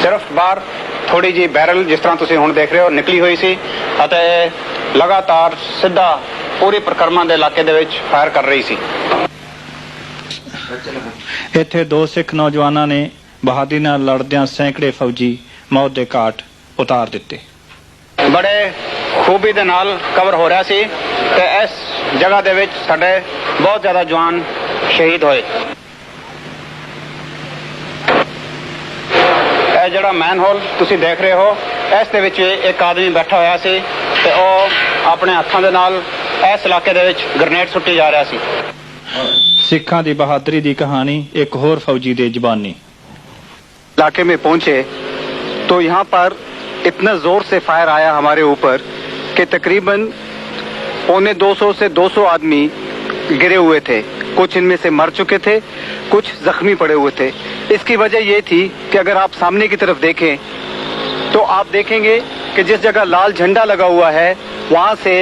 ਸਿਰਫ ਬਾਹਰ ਥੋੜੀ ਜੀ ਬੈਰਲ ਜਿਸ ਤਰ੍ਹਾਂ ਤੁਸੀਂ ਹੁਣ ਦੇਖ ਰਹੇ ਹੋ ਨਿਕਲੀ ਹੋਈ ਸੀ ਅਤੇ ਲਗਾਤਾਰ ਸਿੱਧਾ ਪੂਰੀ ਪਰਿਕਰਮਾ ਦੇ ਇਲਾਕੇ ਦੇ ਵਿੱਚ ਫਾਇਰ ਕਰ ਰਹੀ ਸੀ। ਇੱਥੇ 2 ਸਿੱਖ ਨੌਜਵਾਨਾਂ ਨੇ ਬਹਾਦਰੀ ਨਾਲ ਲੜਦਿਆਂ ਸੈਂਕੜੇ ਫੌਜੀ ਮੌਤ ਦੇ ਘਾਟ ਉਤਾਰ ਦਿੱਤੇ। ਬੜੇ ਖੂਬੀ ਦੇ ਨਾਲ ਕਵਰ ਹੋ ਰਿਹਾ ਸੀ ਤੇ ਇਸ ਜਗ੍ਹਾ ਦੇ ਵਿੱਚ ਸਾਡੇ ਬਹੁਤ ਜ਼ਿਆਦਾ ਜਵਾਨ ਸ਼ਹੀਦ ਹੋਏ। ਇਹ ਜਿਹੜਾ ਮੈਨਹੋਲ ਤੁਸੀਂ ਦੇਖ ਰਹੇ ਹੋ ਇਸ ਦੇ ਵਿੱਚ ਇੱਕ ਆਦਮੀ ਬੈਠਾ ਹੋਇਆ ਸੀ ਤੇ ਉਹ ਆਪਣੇ ਹੱਥਾਂ ਦੇ ਨਾਲ ਇਸ ਇਲਾਕੇ ਦੇ ਵਿੱਚ ਗ੍ਰਨੇਡ ਸੁੱਟੀ ਜਾ ਰਿਹਾ ਸੀ। ਸਿੱਖਾਂ ਦੀ ਬਹਾਦਰੀ ਦੀ ਕਹਾਣੀ ਇੱਕ ਹੋਰ ਫੌਜੀ ਦੀ ਜ਼ੁਬਾਨੀ। इलाके में पहुंचे तो यहाँ पर इतना जोर से फायर आया हमारे ऊपर कि तकरीबन 150 से 200 आदमी गिरे हुए थे। कुछ इनमें से मर चुके थे, कुछ जख्मी पड़े हुए थे। इसकी वजह ये थी कि अगर आप सामने की तरफ देखें तो आप देखेंगे कि जिस जगह लाल झंडा लगा हुआ है वहां से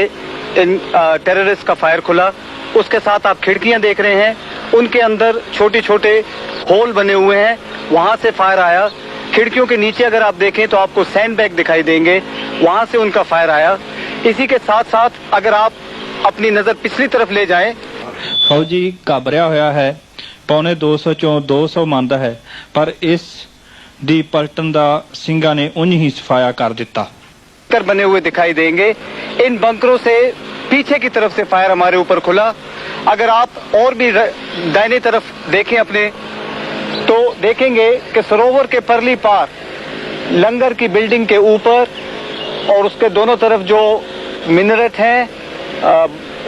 इन टेररिस्ट का फायर खुला। उसके साथ आप खिड़कियां देख रहे हैं, उनके अंदर छोटे छोटे होल बने हुए हैं, वहां से फायर आया। खिड़कियों के नीचे अगर आप देखें तो आपको सैंड बैग दिखाई देंगे, वहां से उनका फायर आया। इसी के साथ साथ अगर आप अपनी नजर पिछली तरफ ले जाएं, फौजी घबराया होया है, 250 चों 200 मंद है, पर इस दी पलटन दा ਸਿੰਘਾਂ ने उंज ही सफाया कर दिता। बने हुए दिखाई देंगे। इन बंकरों से पीछे की तरफ से फायर हमारे ऊपर खुला। अगर आप और भी दाहिने तरफ देखें अपने तो देखेंगे कि सरोवर के परली पार लंगर की बिल्डिंग के ऊपर और उसके दोनों तरफ जो मिनरेट हैं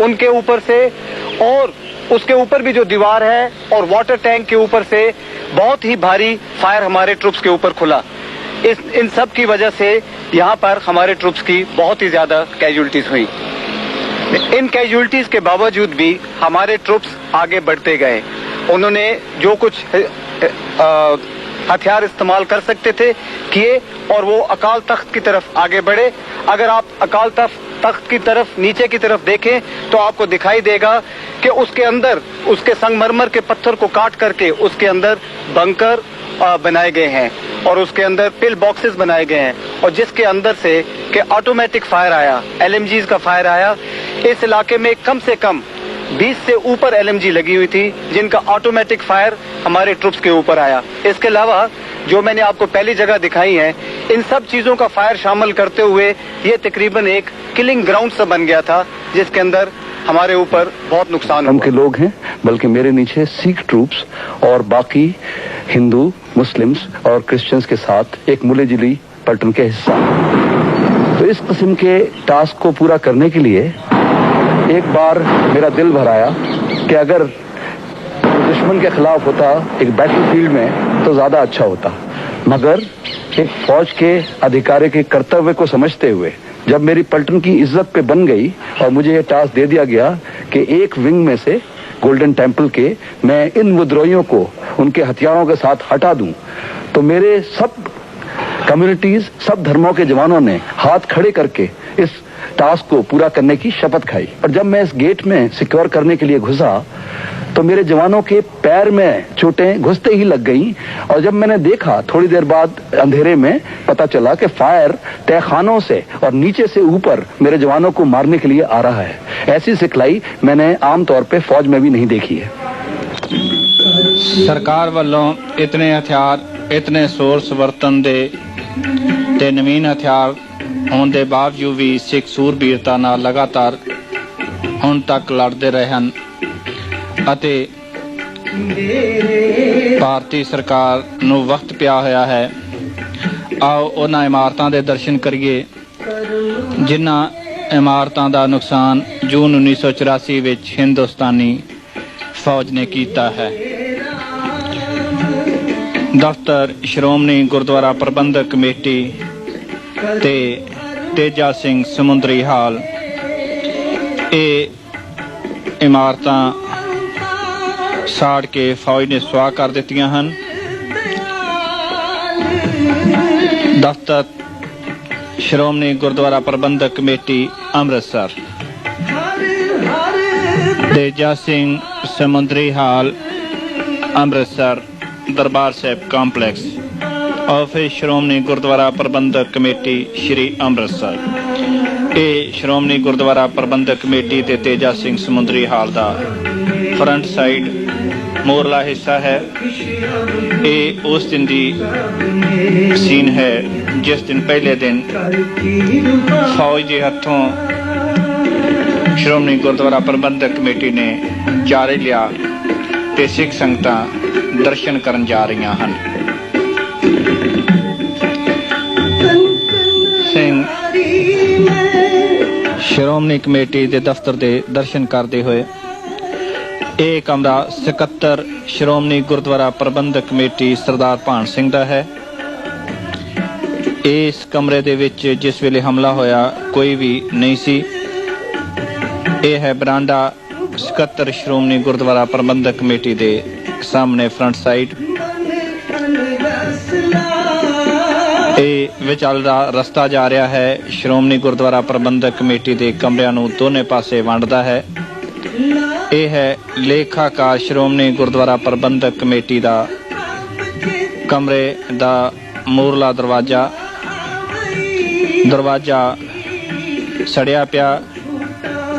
उनके ऊपर से और उसके ऊपर भी जो दीवार है और वाटर टैंक के ऊपर से बहुत ही भारी फायर हमारे ट्रुप्स के ऊपर खुला। इन सब की वजह से यहाँ पर हमारे ट्रुप्स की बहुत ही ज्यादा कैजुअल्टीज हुई। इन कैजुअल्टीज के बावजूद भी हमारे ट्रुप्स आगे बढ़ते गए। उन्होंने जो कुछ हथियार इस्तेमाल कर सकते थे किए और वो अकाल तख्त की तरफ आगे बढ़े। अगर आप अकाल तख्त की तरफ नीचे की तरफ देखें तो आपको दिखाई देगा कि उसके अंदर उसके संगमरमर के पत्थर को काट करके उसके अंदर बंकर बनाए गए हैं और उसके अंदर पिल बॉक्सेस बनाए गए हैं और जिसके अंदर से कि ऑटोमेटिक फायर आया, LMGs का फायर आया। इस इलाके में कम से कम 20 से ऊपर LMG लगी हुई थी जिनका ऑटोमेटिक फायर हमारे ट्रुप्स के ऊपर आया। इसके अलावा जो मैंने आपको पहली जगह दिखाई है, इन सब चीजों का फायर शामिल करते हुए ये तकरीबन एक किलिंग ग्राउंड सा बन गया था जिसके अंदर हमारे ऊपर बहुत नुकसान हुआ। के लोग हैं, बल्कि मेरे नीचे सिख ट्रूप्स और बाकी हिंदू, मुस्लिम्स और क्रिश्चियंस के साथ एक मिली जुली पलटन के हिस्सा। तो इस किस्म के टास्क को पूरा करने के लिए एक बार मेरा दिल भर आया कि अगर दुश्मन के खिलाफ होता एक बैटलफील्ड में तो ज्यादा अच्छा होता, मगर एक फौज के अधिकारी के कर्तव्य को समझते हुए जब मेरी पलटन की इज्जत पे बन गई और मुझे ये टास्क दे दिया गया कि एक विंग में से गोल्डन टेम्पल के मैं इन विद्रोहियों को उनके हथियारों के साथ हटा दूं, तो मेरे सब कम्युनिटीज, सब धर्मों के जवानों ने हाथ खड़े करके इस टास्क को पूरा करने की शपथ खाई। और जब मैं इस गेट में सिक्योर करने के लिए घुसा तो मेरे जवानों के पैर में चोटें घुसते ही लग गईं और जब मैंने देखा थोड़ी देर बाद अंधेरे में पता चला कि फायर तहखानों से और नीचे से ऊपर मेरे जवानों को मारने के लिए आ रहा है। ऐसी सिखलाई मैंने आमतौर पे फौज में भी नहीं देखी है। सरकार वालों इतने हथियार, इतने सोर्स वरतन दे ते नवीन हथियार होने के बावजूद भी सिख सूरबीरता नाल लगातार ਹੁਣ तक लड़ते रहे हैं ਅਤੇ ਭਾਰਤੀ ਸਰਕਾਰ ਨੂੰ ਵਕਤ ਪਿਆ ਹੋਇਆ ਹੈ। ਆਓ ਉਹਨਾਂ ਇਮਾਰਤਾਂ ਦੇ ਦਰਸ਼ਨ ਕਰੀਏ ਜਿਨ੍ਹਾਂ ਇਮਾਰਤਾਂ ਦਾ ਨੁਕਸਾਨ ਜੂਨ 1984 ਵਿੱਚ ਹਿੰਦੁਸਤਾਨੀ ਫੌਜ ਨੇ ਕੀਤਾ ਹੈ। ਦਫ਼ਤਰ ਸ਼੍ਰੋਮਣੀ ਗੁਰਦੁਆਰਾ ਪ੍ਰਬੰਧਕ ਕਮੇਟੀ ਤੇ ਤੇਜਾ ਸਿੰਘ ਸਮੁੰਦਰੀ ਹਾਲ, ਇਹ ਇਮਾਰਤਾਂ ਸਾੜ ਕੇ ਫੌਜ ਨੇ ਸੁਆਹ ਕਰ ਦਿੱਤੀਆਂ ਹਨ। ਦਫ਼ਤਰ ਸ਼੍ਰੋਮਣੀ ਗੁਰਦੁਆਰਾ ਪ੍ਰਬੰਧਕ ਕਮੇਟੀ ਅੰਮ੍ਰਿਤਸਰ, ਤੇਜਾ ਸਿੰਘ ਸਮੁੰਦਰੀ ਹਾਲ ਅੰਮ੍ਰਿਤਸਰ, ਦਰਬਾਰ ਸਾਹਿਬ ਕੰਪਲੈਕਸ। ਆਫਿਸ ਸ਼੍ਰੋਮਣੀ ਗੁਰਦੁਆਰਾ ਪ੍ਰਬੰਧਕ ਕਮੇਟੀ ਸ਼੍ਰੀ ਅੰਮ੍ਰਿਤਸਰ। ਇਹ ਸ਼੍ਰੋਮਣੀ ਗੁਰਦੁਆਰਾ ਪ੍ਰਬੰਧਕ ਕਮੇਟੀ ਤੇ ਤੇਜਾ ਸਿੰਘ ਸਮੁੰਦਰੀ ਹਾਲ ਦਾ ਫਰੰਟ ਸਾਈਡ ਮੋਰਲਾ ਹਿੱਸਾ ਹੈ। ਇਹ ਉਸ ਦਿਨ ਦੀ ਸੀਨ ਹੈ ਜਿਸ ਦਿਨ ਪਹਿਲੇ ਦਿਨ ਫੌਜ ਦੇ ਹੱਥੋਂ ਸ਼੍ਰੋਮਣੀ ਗੁਰਦੁਆਰਾ ਪ੍ਰਬੰਧਕ ਕਮੇਟੀ ਨੇ ਚਾਰੇ ਲਿਆ ਤੇ ਸਿੱਖ ਸੰਗਤਾਂ ਦਰਸ਼ਨ ਕਰਨ ਜਾ ਰਹੀਆਂ ਹਨ। ਸਿੰਘ ਸ਼੍ਰੋਮਣੀ ਕਮੇਟੀ ਦੇ ਦਫ਼ਤਰ ਦੇ ਦਰਸ਼ਨ ਕਰਦੇ ਹੋਏ ਇਹ ਕਮਰਾ ਸਕੱਤਰ ਸ਼੍ਰੋਮਣੀ ਗੁਰਦੁਆਰਾ ਪ੍ਰਬੰਧਕ ਕਮੇਟੀ ਸਰਦਾਰ ਭਾਨ ਸਿੰਘ ਦਾ ਹੈ। ਇਸ ਕਮਰੇ ਦੇ ਵਿੱਚ ਜਿਸ ਵੇਲੇ ਹਮਲਾ ਹੋਇਆ ਕੋਈ ਵੀ ਨਹੀਂ ਸੀ। ਇਹ ਹੈ ਬਰਾਂਡਾ ਸਕੱਤਰ ਸ਼੍ਰੋਮਣੀ ਗੁਰਦੁਆਰਾ ਪ੍ਰਬੰਧਕ ਕਮੇਟੀ ਦੇ ਸਾਹਮਣੇ ਫਰੰਟ ਸਾਈਡ। ਇਹ ਵਿਚਾਲਦਾ ਰਸਤਾ ਜਾ ਰਿਹਾ ਹੈ ਸ਼੍ਰੋਮਣੀ ਗੁਰਦੁਆਰਾ ਪ੍ਰਬੰਧਕ ਕਮੇਟੀ ਦੇ ਕਮਰਿਆਂ ਨੂੰ ਦੋਨੇ ਪਾਸੇ ਵੰਡਦਾ ਹੈ। ਇਹ ਹੈ ਲੇਖਾਕਾਰ ਸ਼੍ਰੋਮਣੀ ਗੁਰਦੁਆਰਾ ਪ੍ਰਬੰਧਕ ਕਮੇਟੀ ਦਾ ਕਮਰੇ ਦਾ ਮੂਹਰਲਾ ਦਰਵਾਜ਼ਾ ਸੜਿਆ ਪਿਆ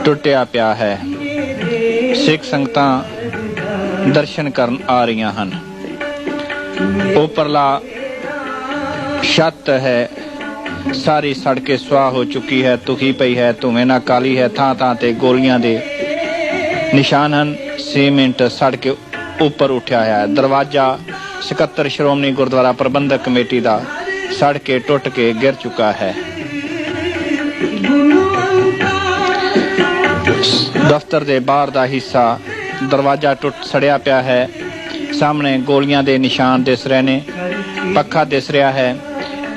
ਟੁੱਟਿਆ ਪਿਆ ਹੈ। ਸਿੱਖ ਸੰਗਤਾਂ ਦਰਸ਼ਨ ਕਰਨ ਆ ਰਹੀਆਂ ਹਨ। ਉੱਪਰਲਾ ਛੱਤ ਹੈ ਸਾਰੀ ਸੜ ਕੇ ਸੁਆਹ ਹੋ ਚੁੱਕੀ ਹੈ, ਤੁਖੀ ਪਈ ਹੈ, ਧੂਵੇਂ ਨਾਲ ਕਾਲੀ ਹੈ, ਥਾਂ ਥਾਂ ਤੇ ਗੋਲੀਆਂ ਦੇ ਨਿਸ਼ਾਨ ਹਨ। ਸੀਮੈਂਟ ਸੜ ਕੇ ਉੱਪਰ ਉੱਠਿਆ ਹੈ। ਦਰਵਾਜ਼ਾ ਸਕੱਤਰ ਸ਼੍ਰੋਮਣੀ ਗੁਰਦੁਆਰਾ ਪ੍ਰਬੰਧਕ ਕਮੇਟੀ ਦਾ ਸੜ ਕੇ ਟੁੱਟ ਕੇ ਗਿਰ ਚੁੱਕਾ ਹੈ। ਦਫ਼ਤਰ ਦੇ ਬਾਹਰ ਦਾ ਹਿੱਸਾ ਦਰਵਾਜ਼ਾ ਸੜਿਆ ਪਿਆ ਹੈ। ਸਾਹਮਣੇ ਗੋਲੀਆਂ ਦੇ ਨਿਸ਼ਾਨ ਦਿਸ ਰਹੇ ਨੇ। ਪੱਖਾ ਦਿਸ ਰਿਹਾ ਹੈ।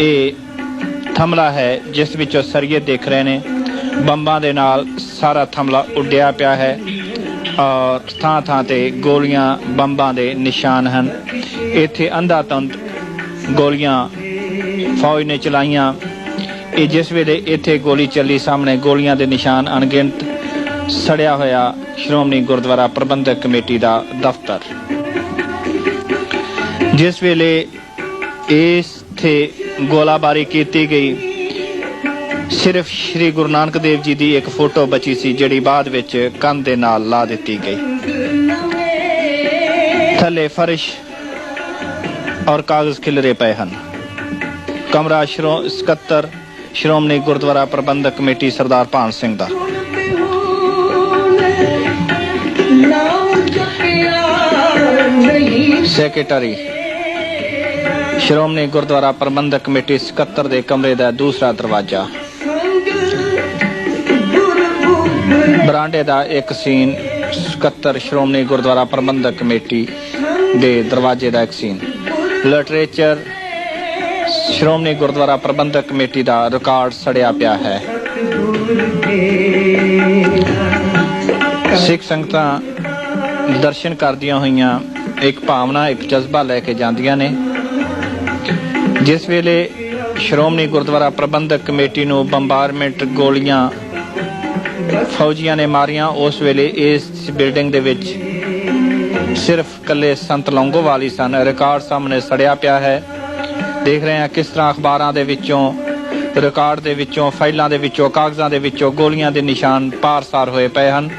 ਇਹ ਥੰਮਲਾ ਹੈ ਜਿਸ ਵਿੱਚੋਂ ਸਰੀਏ ਦਿਖ ਰਹੇ ਨੇ। ਬੰਬਾਂ ਦੇ ਨਾਲ ਸਾਰਾ ਥੰਮਲਾ ਉੱਡਿਆ ਪਿਆ ਹੈ ਔਰ ਥਾਂ ਥਾਂ ਤੇ ਗੋਲੀਆਂ ਬੰਬਾਂ ਦੇ ਨਿਸ਼ਾਨ ਹਨ। ਇੱਥੇ ਅੰਧਾਧੁੰਦ ਗੋਲੀਆਂ ਫੌਜ ਨੇ ਚਲਾਈਆਂ। ਇਹ ਜਿਸ ਵੇਲੇ ਇੱਥੇ ਗੋਲੀ ਚੱਲੀ ਸਾਹਮਣੇ ਗੋਲੀਆਂ ਦੇ ਨਿਸ਼ਾਨ ਅਣਗਿਣਤ। ਸੜਿਆ ਹੋਇਆ ਸ਼੍ਰੋਮਣੀ ਗੁਰਦੁਆਰਾ ਪ੍ਰਬੰਧਕ ਕਮੇਟੀ ਦਾ ਦਫ਼ਤਰ। ਜਿਸ ਵੇਲੇ ਇੱਥੇ ਗੋਲਾਬਾਰੀ ਕੀਤੀ ਗਈ ਸਿਰਫ ਸ਼੍ਰੀ ਗੁਰੂ ਨਾਨਕ ਦੇਵ ਜੀ ਦੀ ਇੱਕ ਫੋਟੋ ਬਚੀ ਸੀ ਜਿਹੜੀ ਬਾਅਦ ਵਿੱਚ ਕੰਧ ਦੇ ਨਾਲ ਲਾ ਦਿੱਤੀ ਗਈ। ਥੱਲੇ ਫਰਸ਼ ਔਰ ਕਾਗਜ਼ ਖਿਲਰੇ ਪਏ ਹਨ। ਕਮਰਾ ਸਕੱਤਰ ਸ਼੍ਰੋਮਣੀ ਗੁਰਦੁਆਰਾ ਪ੍ਰਬੰਧਕ ਕਮੇਟੀ ਸਰਦਾਰ ਭਾਨ ਸਿੰਘ ਦਾ। ਸੈਕਟਰੀ ਸ਼੍ਰੋਮਣੀ ਗੁਰਦੁਆਰਾ ਪ੍ਰਬੰਧਕ ਕਮੇਟੀ ਸਕੱਤਰ ਦੇ ਕਮਰੇ ਦਾ ਦੂਸਰਾ ਦਰਵਾਜ਼ਾ। ਬਰਾਂਡੇ ਦਾ ਇੱਕ ਸੀਨ ਸਕੱਤਰ ਸ਼੍ਰੋਮਣੀ ਗੁਰਦੁਆਰਾ ਪ੍ਰਬੰਧਕ ਕਮੇਟੀ ਦੇ ਦਰਵਾਜ਼ੇ ਦਾ ਇੱਕ ਸੀਨ। ਲਿਟਰੇਚਰ ਸ਼੍ਰੋਮਣੀ ਗੁਰਦੁਆਰਾ ਪ੍ਰਬੰਧਕ ਕਮੇਟੀ ਦਾ ਰਿਕਾਰਡ ਸੜਿਆ ਪਿਆ ਹੈ। ਸਿੱਖ ਸੰਗਤਾਂ ਦਰਸ਼ਨ ਕਰਦੀਆਂ ਹੋਈਆਂ ਇੱਕ ਭਾਵਨਾ ਇੱਕ ਜਜ਼ਬਾ ਲੈ ਕੇ ਜਾਂਦੀਆਂ ਨੇ। ਜਿਸ ਵੇਲੇ ਸ਼੍ਰੋਮਣੀ ਗੁਰਦੁਆਰਾ ਪ੍ਰਬੰਧਕ ਕਮੇਟੀ ਨੂੰ ਬੰਬਾਰਮੈਂਟ ਗੋਲੀਆਂ ਫੌਜੀਆਂ ਨੇ ਮਾਰੀਆਂ ਉਸ ਵੇਲੇ ਇਸ ਬਿਲਡਿੰਗ ਦੇ ਵਿੱਚ ਸਿਰਫ ਇਕੱਲੇ ਸੰਤ ਲੌਂਗੋਵਾਲ ਹੀ ਸਨ। ਰਿਕਾਰਡ ਸਾਹਮਣੇ ਸੜਿਆ ਪਿਆ ਹੈ। ਦੇਖ ਰਹੇ ਹਾਂ ਕਿਸ ਤਰ੍ਹਾਂ ਅਖਬਾਰਾਂ ਦੇ ਵਿੱਚੋਂ ਰਿਕਾਰਡ ਦੇ ਵਿੱਚੋਂ ਫਾਈਲਾਂ ਦੇ ਵਿੱਚੋਂ ਕਾਗਜ਼ਾਂ ਦੇ ਵਿੱਚੋਂ ਗੋਲੀਆਂ ਦੇ ਨਿਸ਼ਾਨ ਪਾਰ-ਸਾਰ ਹੋਏ ਪਏ ਹਨ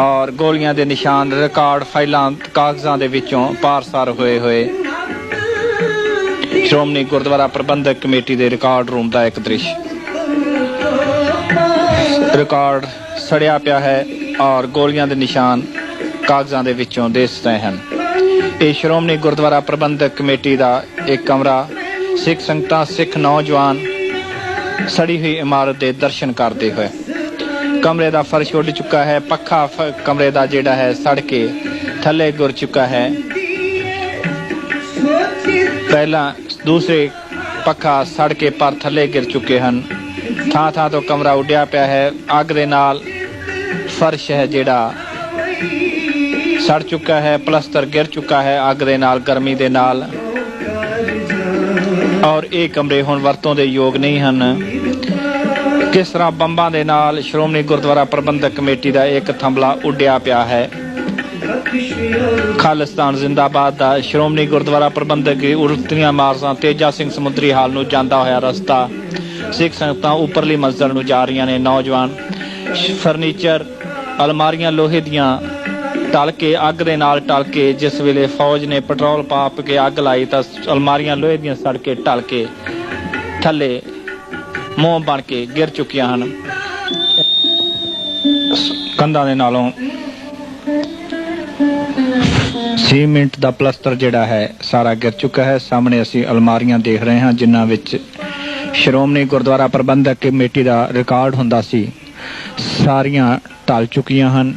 ਔਰ ਗੋਲੀਆਂ ਦੇ ਨਿਸ਼ਾਨ ਰਿਕਾਰਡ ਫਾਈਲਾਂ ਕਾਗਜ਼ਾਂ ਦੇ ਵਿੱਚੋਂ ਪਾਰ-ਸਾਰ ਹੋਏ ਸ਼੍ਰੋਮਣੀ ਗੁਰਦੁਆਰਾ ਪ੍ਰਬੰਧਕ ਕਮੇਟੀ ਦੇ ਰਿਕਾਰਡ ਰੂਮ ਦਾ ਇੱਕ ਦ੍ਰਿਸ਼। ਰਿਕਾਰਡ ਸੜਿਆ ਪਿਆ ਹੈ ਔਰ ਗੋਲੀਆਂ ਦੇ ਨਿਸ਼ਾਨ ਕਾਗਜ਼ਾਂ ਦੇ ਵਿੱਚੋਂ ਦਿਸ ਰਹੇ ਹਨ। ਇਹ ਸ਼੍ਰੋਮਣੀ ਗੁਰਦੁਆਰਾ ਪ੍ਰਬੰਧਕ ਕਮੇਟੀ ਦਾ ਇੱਕ ਕਮਰਾ। ਸਿੱਖ ਸੰਗਤਾਂ ਸਿੱਖ ਨੌਜਵਾਨ ਸੜੀ ਹੋਈ ਇਮਾਰਤ ਦੇ ਦਰਸ਼ਨ ਕਰਦੇ ਹੋਏ। ਕਮਰੇ ਦਾ ਫਰਸ਼ ਉੱਡ ਚੁੱਕਾ ਹੈ। ਪੱਖਾ ਕਮਰੇ ਦਾ ਜਿਹੜਾ ਹੈ ਸੜ ਕੇ ਥੱਲੇ ਗਿਰ ਚੁੱਕਾ ਹੈ। ਪਹਿਲਾਂ ਦੂਸਰੇ ਪੱਖਾ ਸੜ ਕੇ ਪਰ ਥੱਲੇ ਗਿਰ ਚੁੱਕੇ ਹਨ। ਥਾਂ ਥਾਂ ਤੋਂ ਕਮਰਾ ਉੱਡਿਆ ਪਿਆ ਹੈ। ਅੱਗ ਦੇ ਨਾਲ ਫਰਸ਼ ਹੈ ਜਿਹੜਾ ਸੜ ਚੁੱਕਾ ਹੈ। ਪਲਸਤਰ ਗਿਰ ਚੁੱਕਾ ਹੈ ਅੱਗ ਦੇ ਨਾਲ, ਗਰਮੀ ਦੇ ਨਾਲ। ਔਰ ਇਹ ਕਮਰੇ ਹੁਣ ਵਰਤੋਂ ਦੇ ਯੋਗ ਨਹੀਂ ਹਨ। ਕਿਸ ਤਰ੍ਹਾਂ ਬੰਬਾਂ ਦੇ ਨਾਲ ਸ਼੍ਰੋਮਣੀ ਗੁਰਦੁਆਰਾ ਪ੍ਰਬੰਧਕ ਕਮੇਟੀ ਦਾ ਇੱਕ ਥੰਮਲਾ ਉੱਡਿਆ ਪਿਆ ਹੈ। ਖਾਲਿਸਤਾਨ ਜ਼ਿੰਦਾਬਾਦ ਦਾ ਸ਼੍ਰੋਮਣੀ ਗੁਰਦੁਆਰਾ ਪ੍ਰਬੰਧਕ ਉਰਤੀਆਂ ਮਾਰਸਾਂ ਤੇਜਾ ਸਿੰਘ ਸਮੁੰਦਰੀ ਹਾਲ ਨੂੰ ਜਾਂਦਾ ਹੋਇਆ ਰਸਤਾ ਸਿੱਖ ਸੰਗਤਾਂ ਉੱਪਰਲੀ ਮੰਜ਼ਿਲ ਨੂੰ ਜਾ ਰਹੀਆਂ ਨੇ। ਨੌਜਵਾਨ ਫਰਨੀਚਰ ਅਲਮਾਰੀਆਂ ਲੋਹੇ ਦੀਆਂ ਟਲ ਕੇ ਅੱਗ ਦੇ ਨਾਲ ਟਲ ਕੇ, ਜਿਸ ਵੇਲੇ ਫੌਜ ਨੇ ਪੈਟਰੋਲ ਪਾਪ ਕੇ ਅੱਗ ਲਾਈ ਤਾਂ ਅਲਮਾਰੀਆਂ ਲੋਹੇ ਦੀਆਂ ਸੜ ਕੇ ਟਲ ਕੇ ਥੱਲੇ ਮੋਮ ਬਣ ਕੇ ਗਿਰ ਚੁੱਕੀਆਂ ਹਨ। ਕੰਧਾਂ ਦੇ ਨਾਲੋਂ ਸੀਮੈਂਟ ਦਾ ਪਲਸਤਰ ਜਿਹੜਾ ਹੈ ਸਾਰਾ ਗਿਰ ਚੁੱਕਾ ਹੈ। ਸਾਹਮਣੇ ਅਸੀਂ ਅਲਮਾਰੀਆਂ ਦੇਖ ਰਹੇ ਹਾਂ ਜਿਨ੍ਹਾਂ ਵਿੱਚ ਸ਼੍ਰੋਮਣੀ ਗੁਰਦੁਆਰਾ ਪ੍ਰਬੰਧਕ ਕਮੇਟੀ ਦਾ ਰਿਕਾਰਡ ਹੁੰਦਾ ਸੀ, ਸਾਰੀਆਂ ਢਲ ਚੁੱਕੀਆਂ ਹਨ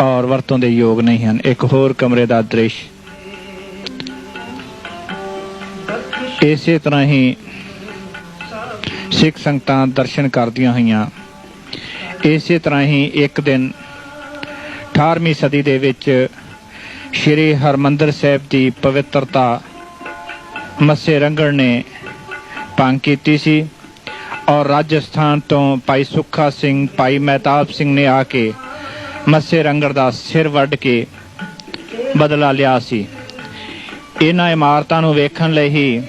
ਔਰ ਵਰਤੋਂ ਦੇ ਯੋਗ ਨਹੀਂ ਹਨ। ਇੱਕ ਹੋਰ ਕਮਰੇ ਦਾ ਦ੍ਰਿਸ਼ ਇਸੇ ਤਰ੍ਹਾਂ ਹੀ ਸਿੱਖ ਸੰਗਤਾਂ ਦਰਸ਼ਨ ਕਰਦੀਆਂ ਹੋਈਆਂ। ਇਸੇ ਤਰ੍ਹਾਂ ਹੀ ਇੱਕ ਦਿਨ 18ਵੀਂ ਸਦੀ ਦੇ ਵਿੱਚ ਸ਼੍ਰੀ ਹਰਮੰਦਰ ਸਾਹਿਬ ਦੀ ਪਵਿੱਤਰਤਾ ਮੱਸੇ ਰੰਗੜ ਨੇ ਭੰਗ ਕੀਤੀ ਸੀ ਔਰ ਰਾਜਸਥਾਨ ਤੋਂ ਭਾਈ ਸੁੱਖਾ ਸਿੰਘ, ਭਾਈ ਮਹਿਤਾਬ ਸਿੰਘ ਨੇ ਆ ਕੇ ਮੱਸੇ ਰੰਗੜ ਦਾ ਸਿਰ ਵੱਢ ਕੇ ਬਦਲਾ ਲਿਆ ਸੀ। ਇਹਨਾਂ ਇਮਾਰਤਾਂ ਨੂੰ ਵੇਖਣ ਲਈ ਹੀ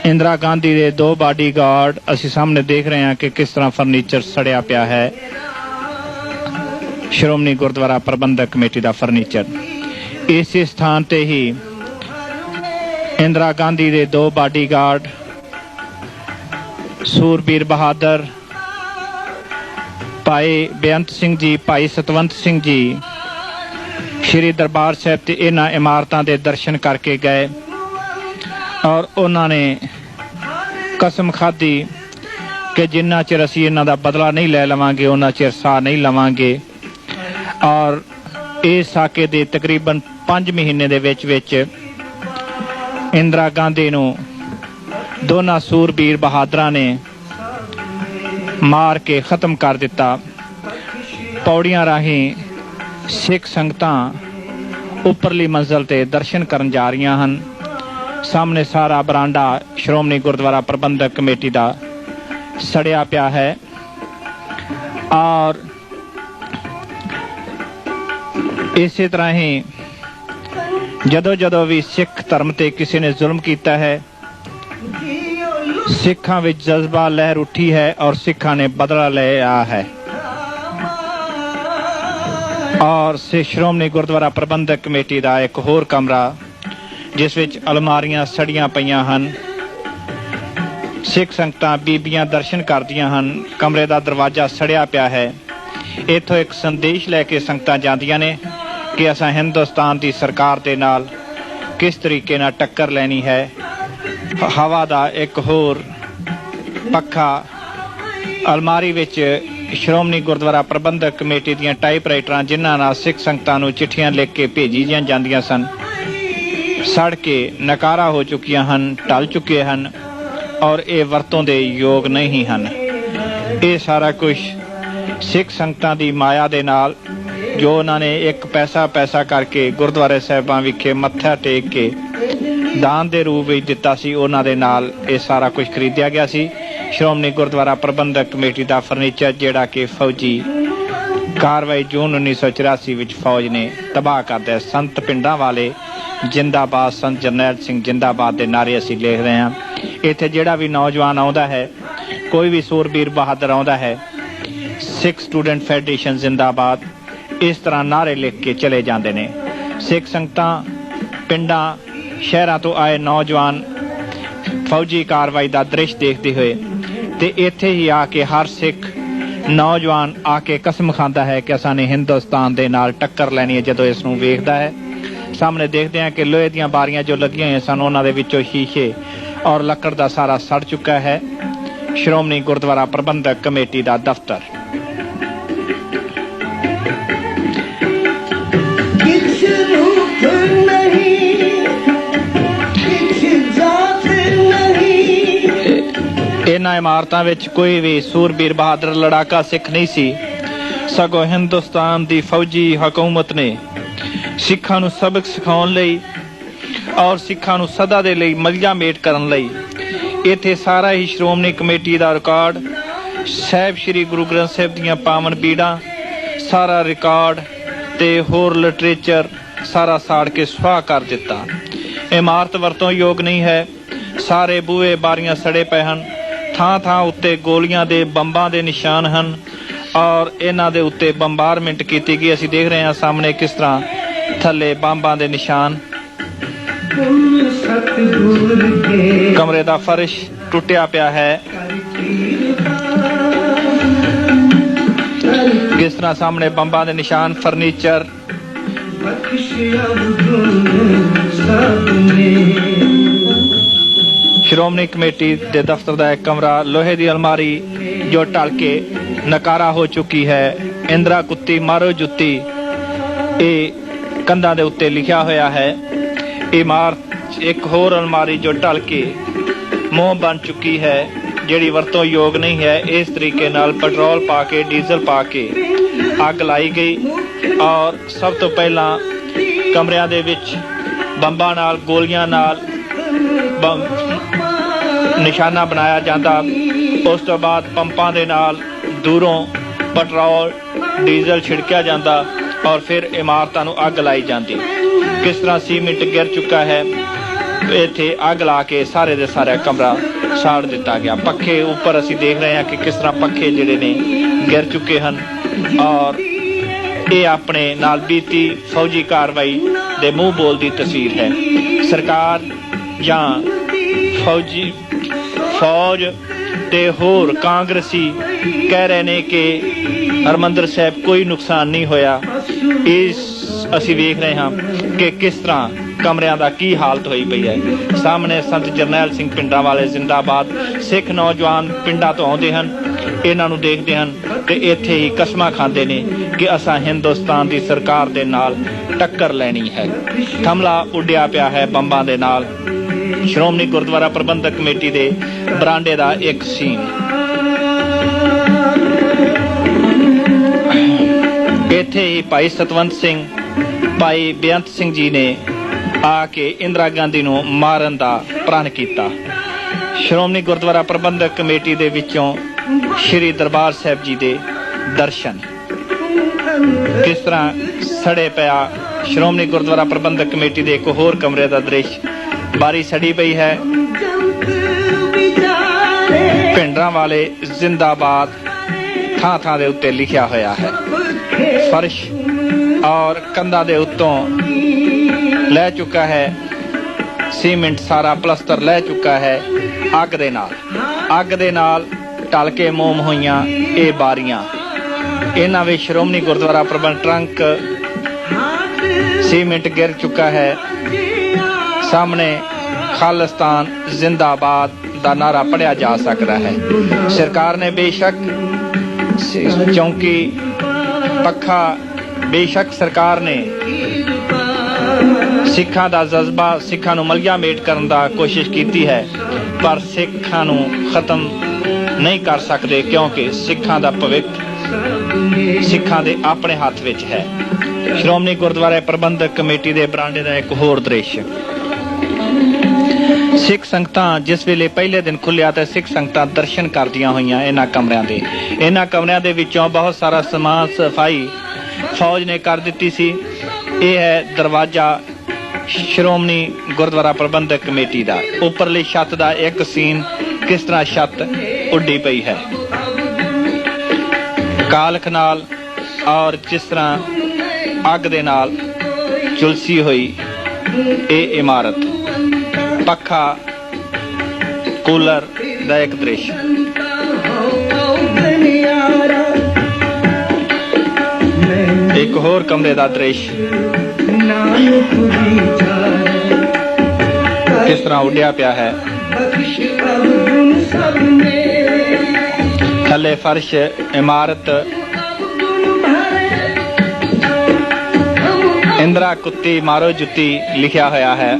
ਇੰਦਰਾ ਗਾਂਧੀ ਦੇ 2 ਬਾਡੀਗਾਰਡ ਅਸੀਂ ਸਾਹਮਣੇ ਦੇਖ ਰਹੇ ਹਾਂ ਕਿ ਕਿਸ ਤਰ੍ਹਾਂ ਫਰਨੀਚਰ ਸੜਿਆ ਪਿਆ ਹੈ। ਸ਼੍ਰੋਮਣੀ ਗੁਰਦੁਆਰਾ ਪ੍ਰਬੰਧਕ ਕਮੇਟੀ ਦਾ ਫਰਨੀਚਰ। ਇਸੇ ਸਥਾਨ ਤੇ ਹੀ ਇੰਦਰਾ ਗਾਂਧੀ ਦੇ 2 ਬਾਡੀਗਾਰਡ ਸੂਰਬੀਰ ਬਹਾਦਰ, ਭਾਈ ਬੇਅੰਤ ਸਿੰਘ ਜੀ, ਭਾਈ ਸਤਵੰਤ ਸਿੰਘ ਜੀ ਸ਼੍ਰੀ ਦਰਬਾਰ ਸਾਹਿਬ ਤੇ ਇਹਨਾਂ ਇਮਾਰਤਾਂ ਦੇ ਦਰਸ਼ਨ ਕਰਕੇ ਗਏ ਔਰ ਉਹਨਾਂ ਨੇ ਕਸਮ ਖਾਧੀ ਕਿ ਜਿੰਨਾ ਚਿਰ ਅਸੀਂ ਇਹਨਾਂ ਦਾ ਬਦਲਾ ਨਹੀਂ ਲੈ ਲਵਾਂਗੇ ਉਹਨਾਂ ਚਿਰ ਸਾਹ ਨਹੀਂ ਲਵਾਂਗੇ। ਔਰ ਇਸ ਸਾਕੇ ਦੇ ਤਕਰੀਬਨ 5 ਮਹੀਨੇ ਦੇ ਵਿੱਚ ਇੰਦਰਾ ਗਾਂਧੀ ਨੂੰ ਦੋਨਾਂ ਸੂਰਬੀਰ ਬਹਾਦਰਾਂ ਨੇ ਮਾਰ ਕੇ ਖਤਮ ਕਰ ਦਿੱਤਾ। ਪੌੜੀਆਂ ਰਾਹੀਂ ਸਿੱਖ ਸੰਗਤਾਂ ਉੱਪਰਲੀ ਮੰਜ਼ਿਲ ਤੇ ਦਰਸ਼ਨ ਕਰਨ ਜਾ ਰਹੀਆਂ ਹਨ। ਸਾਹਮਣੇ ਸਾਰਾ ਬਰਾਂਡਾ ਸ਼੍ਰੋਮਣੀ ਗੁਰਦੁਆਰਾ ਪ੍ਰਬੰਧਕ ਕਮੇਟੀ ਦਾ ਸੜਿਆ ਪਿਆ ਹੈ ਔਰ ਇਸੇ ਤਰ੍ਹਾਂ ਹੀ ਜਦੋਂ ਵੀ ਸਿੱਖ ਧਰਮ ਤੇ ਕਿਸੇ ਨੇ ਜ਼ੁਲਮ ਕੀਤਾ ਹੈ, ਸਿੱਖਾਂ ਵਿੱਚ ਜਜ਼ਬਾ ਲਹਿਰ ਉੱਠੀ ਹੈ ਔਰ ਸਿੱਖਾਂ ਨੇ ਬਦਲਾ ਲਿਆ ਹੈ। ਔਰ ਸ਼੍ਰੋਮਣੀ ਗੁਰਦੁਆਰਾ ਪ੍ਰਬੰਧਕ ਕਮੇਟੀ ਦਾ ਇੱਕ ਹੋਰ ਕਮਰਾ ਜਿਸ ਵਿੱਚ ਅਲਮਾਰੀਆਂ ਸੜੀਆਂ ਪਈਆਂ ਹਨ, ਸਿੱਖ ਸੰਗਤਾਂ ਬੀਬੀਆਂ ਦਰਸ਼ਨ ਕਰਦੀਆਂ ਹਨ। ਕਮਰੇ ਦਾ ਦਰਵਾਜ਼ਾ ਸੜਿਆ ਪਿਆ ਹੈ। ਇੱਥੋਂ ਇੱਕ ਸੰਦੇਸ਼ ਲੈ ਕੇ ਸੰਗਤਾਂ ਜਾਂਦੀਆਂ ਨੇ ਕਿ ਅਸਾਂ ਹਿੰਦੁਸਤਾਨ ਦੀ ਸਰਕਾਰ ਦੇ ਨਾਲ ਕਿਸ ਤਰੀਕੇ ਨਾਲ ਟੱਕਰ ਲੈਣੀ ਹੈ। ਹਵਾ ਦਾ ਇੱਕ ਹੋਰ ਪੱਖਾ ਅਲਮਾਰੀ ਵਿੱਚ ਸ਼੍ਰੋਮਣੀ ਗੁਰਦੁਆਰਾ ਪ੍ਰਬੰਧਕ ਕਮੇਟੀ ਦੀਆਂ ਟਾਈਪਰਾਈਟਰਾਂ ਜਿਨ੍ਹਾਂ ਨਾਲ ਸਿੱਖ ਸੰਗਤਾਂ ਨੂੰ ਚਿੱਠੀਆਂ ਲਿਖ ਕੇ ਭੇਜੀਆਂ ਜਾਂਦੀਆਂ ਸਨ, ਸੜ ਕੇ ਨਕਾਰਾ ਹੋ ਚੁੱਕੀਆਂ ਹਨ, ਢਲ ਚੁੱਕੇ ਹਨ ਔਰ ਇਹ ਵਰਤੋਂ ਦੇ ਯੋਗ ਨਹੀਂ ਹਨ। ਇਹ ਸਾਰਾ ਕੁਝ ਸਿੱਖ ਸੰਗਤਾਂ ਦੀ ਮਾਇਆ ਦੇ ਨਾਲ ਜੋ ਉਹਨਾਂ ਨੇ ਇੱਕ ਪੈਸਾ ਕਰਕੇ ਗੁਰਦੁਆਰੇ ਸਾਹਿਬਾਂ ਵਿਖੇ ਮੱਥਾ ਟੇਕ ਕੇ ਦਾਨ ਦੇ ਰੂਪ ਵਿੱਚ ਦਿੱਤਾ ਸੀ, ਉਹਨਾਂ ਦੇ ਨਾਲ ਇਹ ਸਾਰਾ ਕੁਝ ਖਰੀਦਿਆ ਗਿਆ ਸੀ। ਸ਼੍ਰੋਮਣੀ ਗੁਰਦੁਆਰਾ ਪ੍ਰਬੰਧਕ ਕਮੇਟੀ ਦਾ ਫਰਨੀਚਰ ਜਿਹੜਾ ਕਿ ਫੌਜੀ ਕਾਰਵਾਈ ਜੂਨ 1984 ਵਿੱਚ ਫੌਜ ਨੇ ਤਬਾਹ ਕਰ ਦਿੱਤਾ। ਸੰਤ ਪਿੰਡਾਂ ਵਾਲੇ ਜਿੰਦਾਬਾਦ, ਸੰਤ ਜਰਨੈਲ ਸਿੰਘ ਜਿੰਦਾਬਾਦ ਦੇ ਨਾਰੇ ਅਸੀਂ ਲਿਖ ਰਹੇ ਹਾਂ। ਇੱਥੇ ਜਿਹੜਾ ਵੀ ਨੌਜਵਾਨ ਆਉਂਦਾ ਹੈ, ਕੋਈ ਵੀ ਸੂਰਬੀਰ ਬਹਾਦਰ ਆਉਂਦਾ ਹੈ, ਸਿੱਖ ਸਟੂਡੈਂਟ ਫੈਡਰੇਸ਼ਨ ਜ਼ਿੰਦਾਬਾਦ ਇਸ ਤਰ੍ਹਾਂ ਨਾਰੇ ਲਿਖ ਕੇ ਚਲੇ ਜਾਂਦੇ ਨੇ। ਸਿੱਖ ਸੰਗਤਾਂ, ਪਿੰਡਾਂ, ਸ਼ਹਿਰਾਂ ਤੋਂ ਆਏ ਨੌਜਵਾਨ ਫੌਜੀ ਕਾਰਵਾਈ ਦਾ ਦ੍ਰਿਸ਼ ਦੇਖਦੇ ਹੋਏ ਤੇ ਇੱਥੇ ਹੀ ਆ ਕੇ ਹਰ ਸਿੱਖ ਨੌਜਵਾਨ ਆ ਕੇ ਕਸਮ ਖਾਂਦਾ ਹੈ ਕਿ ਅਸਾਂ ਨੇ ਹਿੰਦੁਸਤਾਨ ਦੇ ਨਾਲ ਟੱਕਰ ਲੈਣੀ ਹੈ। ਜਦੋਂ ਇਸ ਨੂੰ ਵੇਖਦਾ ਹੈ, ਸਾਹਮਣੇ ਦੇਖਦੇ ਹਾਂ ਕਿ ਲੋਹੇ ਦੀਆਂ ਬਾਰੀਆਂ ਜੋ ਲੱਗੀਆਂ ਹੋਈਆਂ ਸਨ ਉਹਨਾਂ ਦੇ ਵਿੱਚੋਂ ਸ਼ੀਸ਼ੇ ਔਰ ਲੱਕੜ ਦਾ ਸਾਰਾ ਸੜ ਚੁੱਕਾ ਹੈ। ਸ਼੍ਰੋਮਣੀ ਗੁਰਦੁਆਰਾ ਪ੍ਰਬੰਧਕ ਕਮੇਟੀ ਦਾ ਦਫ਼ਤਰ। ਇਹਨਾਂ ਇਮਾਰਤਾਂ ਵਿੱਚ ਕੋਈ ਵੀ ਸੂਰਬੀਰ ਬਹਾਦਰ ਲੜਾਕਾ ਸਿੱਖ ਨਹੀਂ ਸੀ, ਸਗੋਂ ਹਿੰਦੁਸਤਾਨ ਦੀ ਫੌਜੀ ਹਕੂਮਤ ਨੇ ਸਿੱਖਾਂ ਨੂੰ ਸਬਕ ਸਿਖਾਉਣ ਲਈ ਔਰ ਸਿੱਖਾਂ ਨੂੰ ਸਦਾ ਦੇ ਲਈ ਮਲੀਆ ਮੇਟ ਕਰਨ ਲਈ ਇੱਥੇ ਸਾਰਾ ਹੀ ਸ਼੍ਰੋਮਣੀ ਕਮੇਟੀ ਦਾ ਰਿਕਾਰਡ, ਸਾਹਿਬ ਸ੍ਰੀ ਗੁਰੂ ਗ੍ਰੰਥ ਸਾਹਿਬ ਦੀਆਂ ਪਾਵਨ ਪੀੜਾਂ, ਸਾਰਾ ਰਿਕਾਰਡ ਤੇ ਹੋਰ ਲਿਟਰੇਚਰ ਸਾਰਾ ਸਾੜ ਕੇ ਸੁਆਹ ਕਰ ਦਿੱਤਾ। ਇਮਾਰਤ ਵਰਤੋਂ ਯੋਗ ਨਹੀਂ ਹੈ। ਸਾਰੇ ਬੂਹੇ ਬਾਰੀਆਂ ਸੜੇ ਪਏ ਹਨ। ਥਾਂ ਥਾਂ ਉੱਤੇ ਗੋਲੀਆਂ ਦੇ ਬੰਬਾਂ ਦੇ ਨਿਸ਼ਾਨ ਹਨ ਔਰ ਇਹਨਾਂ ਦੇ ਉੱਤੇ ਬੰਬਾਰਮੈਂਟ ਕੀਤੀ ਗਈ। ਅਸੀਂ ਦੇਖ ਰਹੇ ਹਾਂ ਸਾਹਮਣੇ ਕਿਸ ਤਰ੍ਹਾਂ ਥੱਲੇ ਬੰਬਾਂ ਦੇ ਨਿਸ਼ਾਨ। ਕਮਰੇ ਦਾ ਫਰਸ਼ ਟੁੱਟਿਆ ਪਿਆ ਹੈ। ਕਿਸ ਤਰ੍ਹਾਂ ਸਾਹਮਣੇ ਬੰਬਾਂ ਦੇ ਨਿਸ਼ਾਨ। ਫਰਨੀਚਰ ਸ਼੍ਰੋਮਣੀ ਕਮੇਟੀ ਦੇ ਦਫ਼ਤਰ ਦਾ ਇੱਕ ਕਮਰਾ, ਲੋਹੇ ਦੀ ਅਲਮਾਰੀ ਜੋ ਢਲ ਕੇ ਨਕਾਰਾ ਹੋ ਚੁੱਕੀ ਹੈ। ਇੰਦਰਾ ਕੁੱਤੀ ਮਾਰੋ ਜੁੱਤੀ, ਇਹ ਕੰਧਾਂ ਦੇ ਉੱਤੇ ਲਿਖਿਆ ਹੋਇਆ ਹੈ। ਇਮਾਰਤ ਇੱਕ ਹੋਰ ਅਲਮਾਰੀ ਜੋ ਢਲ ਕੇ ਮੋਹ ਬਣ ਚੁੱਕੀ ਹੈ, ਜਿਹੜੀ ਵਰਤੋਂ ਯੋਗ ਨਹੀਂ ਹੈ। ਇਸ ਤਰੀਕੇ ਨਾਲ ਪੈਟਰੋਲ ਪਾ ਕੇ ਡੀਜ਼ਲ ਪਾ ਕੇ ਅੱਗ ਲਾਈ ਗਈ ਔਰ ਸਭ ਤੋਂ ਪਹਿਲਾਂ ਕਮਰਿਆਂ ਦੇ ਵਿੱਚ ਬੰਬਾਂ ਨਾਲ, ਗੋਲੀਆਂ ਨਾਲ ਨਿਸ਼ਾਨਾ ਬਣਾਇਆ ਜਾਂਦਾ। ਉਸ ਤੋਂ ਬਾਅਦ ਪੰਪਾਂ ਦੇ ਨਾਲ ਦੂਰੋਂ ਪੈਟਰੋਲ ਡੀਜ਼ਲ ਛਿੜਕਿਆ ਜਾਂਦਾ ਔਰ ਫਿਰ ਇਮਾਰਤਾਂ ਨੂੰ ਅੱਗ ਲਾਈ ਜਾਂਦੀ। ਕਿਸ ਤਰ੍ਹਾਂ ਸੀਮਿੰਟ ਗਿਰ ਚੁੱਕਾ ਹੈ। ਇੱਥੇ ਅੱਗ ਲਾ ਕੇ ਸਾਰੇ ਦੇ ਸਾਰਾ ਕਮਰਾ ਸਾੜ ਦਿੱਤਾ ਗਿਆ। ਪੱਖੇ ਉੱਪਰ ਅਸੀਂ ਦੇਖ ਰਹੇ ਹਾਂ ਕਿ ਕਿਸ ਤਰ੍ਹਾਂ ਪੱਖੇ ਜਿਹੜੇ ਨੇ ਗਿਰ ਚੁੱਕੇ ਹਨ ਔਰ ਇਹ ਆਪਣੇ ਨਾਲ ਬੀਤੀ ਫੌਜੀ ਕਾਰਵਾਈ ਦੇ ਮੂੰਹ ਬੋਲ ਦੀ ਤਸਵੀਰ ਹੈ। ਸਰਕਾਰ ਜਾਂ ਫੌਜ ਤੇ ਹੋਰ ਕਾਂਗਰਸੀ ਕਹਿ ਰਹੇ ਨੇ ਕਿ ਹਰਿਮੰਦਰ ਸਾਹਿਬ ਕੋਈ ਨੁਕਸਾਨ ਨਹੀਂ ਹੋਇਆ। ਇਸ ਅਸੀਂ ਵੇਖ ਰਹੇ ਹਾਂ ਕਿ ਕਿਸ ਤਰ੍ਹਾਂ ਕਮਰਿਆਂ ਦਾ ਕੀ ਹਾਲਤ ਹੋਈ ਪਈ ਹੈ। ਸਾਹਮਣੇ ਸੰਤ ਜਰਨੈਲ ਸਿੰਘ ਪਿੰਡਾਂ ਵਾਲੇ ਜ਼ਿੰਦਾਬਾਦ। ਸਿੱਖ ਨੌਜਵਾਨ ਪਿੰਡਾਂ ਤੋਂ ਆਉਂਦੇ ਹਨ, ਇਹਨਾਂ ਨੂੰ ਦੇਖਦੇ ਹਨ ਤੇ ਇੱਥੇ ਹੀ ਕਸਮਾਂ ਖਾਂਦੇ ਨੇ ਕਿ ਅਸਾਂ ਹਿੰਦੁਸਤਾਨ ਦੀ ਸਰਕਾਰ ਦੇ ਨਾਲ ਟੱਕਰ ਲੈਣੀ ਹੈ। ਥੰਮਲਾ ਉੱਡਿਆ ਪਿਆ ਹੈ ਬੰਬਾਂ ਦੇ ਨਾਲ। ਸ਼੍ਰੋਮਣੀ ਗੁਰਦੁਆਰਾ ਪ੍ਰਬੰਧਕ ਕਮੇਟੀ ਦੇ ਬਰਾਂਡੇ ਦਾ ਇੱਕ ਸੀਨ। ਇੱਥੇ ਹੀ ਭਾਈ ਸਤਵੰਤ ਸਿੰਘ, ਭਾਈ ਬੇਅੰਤ ਸਿੰਘ ਜੀ ਨੇ ਆ ਕੇ ਇੰਦਰਾ ਗਾਂਧੀ ਨੂੰ ਮਾਰਨ ਦਾ ਪ੍ਰਣ ਕੀਤਾ। ਸ਼੍ਰੋਮਣੀ ਗੁਰਦੁਆਰਾ ਪ੍ਰਬੰਧਕ ਕਮੇਟੀ ਦੇ ਵਿੱਚੋਂ ਸ਼੍ਰੀ ਦਰਬਾਰ ਸਾਹਿਬ ਜੀ ਦੇ ਦਰਸ਼ਨ। ਕਿਸ ਤਰ੍ਹਾਂ ਸੜੇ ਪਿਆ ਸ਼੍ਰੋਮਣੀ ਗੁਰਦੁਆਰਾ ਪ੍ਰਬੰਧਕ ਕਮੇਟੀ ਦੇ ਇੱਕ ਹੋਰ ਕਮਰੇ ਦਾ ਦ੍ਰਿਸ਼। ਬਾਰੀ ਸੜੀ ਪਈ ਹੈ। ਭਿੰਡਰਾਂ ਵਾਲੇ ਜ਼ਿੰਦਾਬਾਦ ਥਾਂ ਥਾਂ ਦੇ ਉੱਤੇ ਲਿਖਿਆ ਹੋਇਆ ਹੈ। ਫਰਸ਼ ਔਰ ਕੰਧਾਂ ਦੇ ਉੱਤੋਂ ਲੈ ਚੁੱਕਾ ਹੈ ਸੀਮਿੰਟ, ਸਾਰਾ ਪਲਸਤਰ ਲੈ ਚੁੱਕਾ ਹੈ ਅੱਗ ਦੇ ਨਾਲ ਢਲ ਕੇ ਮੋਮ ਹੋਈਆਂ ਇਹ ਬਾਰੀਆਂ। ਇਹਨਾਂ ਵਿੱਚ ਸ਼੍ਰੋਮਣੀ ਗੁਰਦੁਆਰਾ ਪ੍ਰਬੰਧ ਟਰੰਕ ਸੀਮਿੰਟ ਗਿਰ ਚੁੱਕਾ ਹੈ। ਸਾਹਮਣੇ ਖਾਲਿਸਤਾਨ ਜ਼ਿੰਦਾਬਾਦ ਦਾ ਨਾਰਾ ਪੜਿਆ ਜਾ ਸਕਦਾ ਹੈ। ਸਰਕਾਰ ਨੇ ਬੇਸ਼ੱਕ ਚੌਂਕੀ ਪੱਖਾ, ਬੇਸ਼ੱਕ ਸਰਕਾਰ ਨੇ ਸਿੱਖਾਂ ਦਾ ਜਜ਼ਬਾ, ਸਿੱਖਾਂ ਨੂੰ ਮਲਗਾ ਮੇਟ ਕਰਨ ਦਾ ਕੋਸ਼ਿਸ਼ ਕੀਤੀ ਹੈ, ਪਰ ਸਿੱਖਾਂ ਨੂੰ ਖਤਮ ਨਹੀਂ ਕਰ ਸਕਦੇ ਕਿਉਂਕਿ ਸਿੱਖਾਂ ਦਾ ਭਵਿੱਖ ਸਿੱਖਾਂ ਦੇ ਆਪਣੇ ਹੱਥ ਵਿੱਚ ਹੈ। ਸ਼੍ਰੋਮਣੀ ਗੁਰਦੁਆਰਾ ਪ੍ਰਬੰਧਕ ਕਮੇਟੀ ਦੇ ਬਰਾਂਡੇ ਦਾ ਇੱਕ ਹੋਰ ਦ੍ਰਿਸ਼। ਸਿੱਖ ਸੰਗਤਾਂ ਜਿਸ ਵੇਲੇ ਪਹਿਲੇ ਦਿਨ ਖੁੱਲਿਆ ਤਾਂ ਸਿੱਖ ਸੰਗਤਾਂ ਦਰਸ਼ਨ ਕਰਦੀਆਂ ਹੋਈਆਂ ਇਹਨਾਂ ਕਮਰਿਆਂ ਦੇ ਵਿੱਚੋਂ ਬਹੁਤ ਸਾਰਾ ਸਮਾਨ ਸਫਾਈ ਫੌਜ ਨੇ ਕਰ ਦਿੱਤੀ ਸੀ। ਇਹ ਹੈ ਦਰਵਾਜ਼ਾ ਸ਼੍ਰੋਮਣੀ ਗੁਰਦੁਆਰਾ ਪ੍ਰਬੰਧਕ ਕਮੇਟੀ ਦਾ। ਉੱਪਰਲੀ ਛੱਤ ਦਾ ਇੱਕ ਸੀਨ, ਕਿਸ ਤਰ੍ਹਾਂ ਛੱਤ ਉੱਡੀ ਪਈ ਹੈ ਕਾਲਖ ਨਾਲ ਔਰ ਜਿਸ ਤਰ੍ਹਾਂ ਅੱਗ ਦੇ ਨਾਲ ਝੁਲਸੀ ਹੋਈ ਇਹ ਇਮਾਰਤ। ਪੱਖਾ, ਕੂਲਰ ਦਾ ਇੱਕ ਦ੍ਰਿਸ਼। ਇੱਕ ਹੋਰ ਕਮਰੇ ਦਾ ਦ੍ਰਿਸ਼, ਕਿਸ ਤਰ੍ਹਾਂ ਉੱਡਿਆ ਪਿਆ ਹੈ। ਥੱਲੇ ਫਰਸ਼, ਇਮਾਰਤ ਇੰਦਰਾ ਕੁੱਤੀ ਮਾਰੋ ਜੁੱਤੀ ਲਿਖਿਆ ਹੋਇਆ ਹੈ।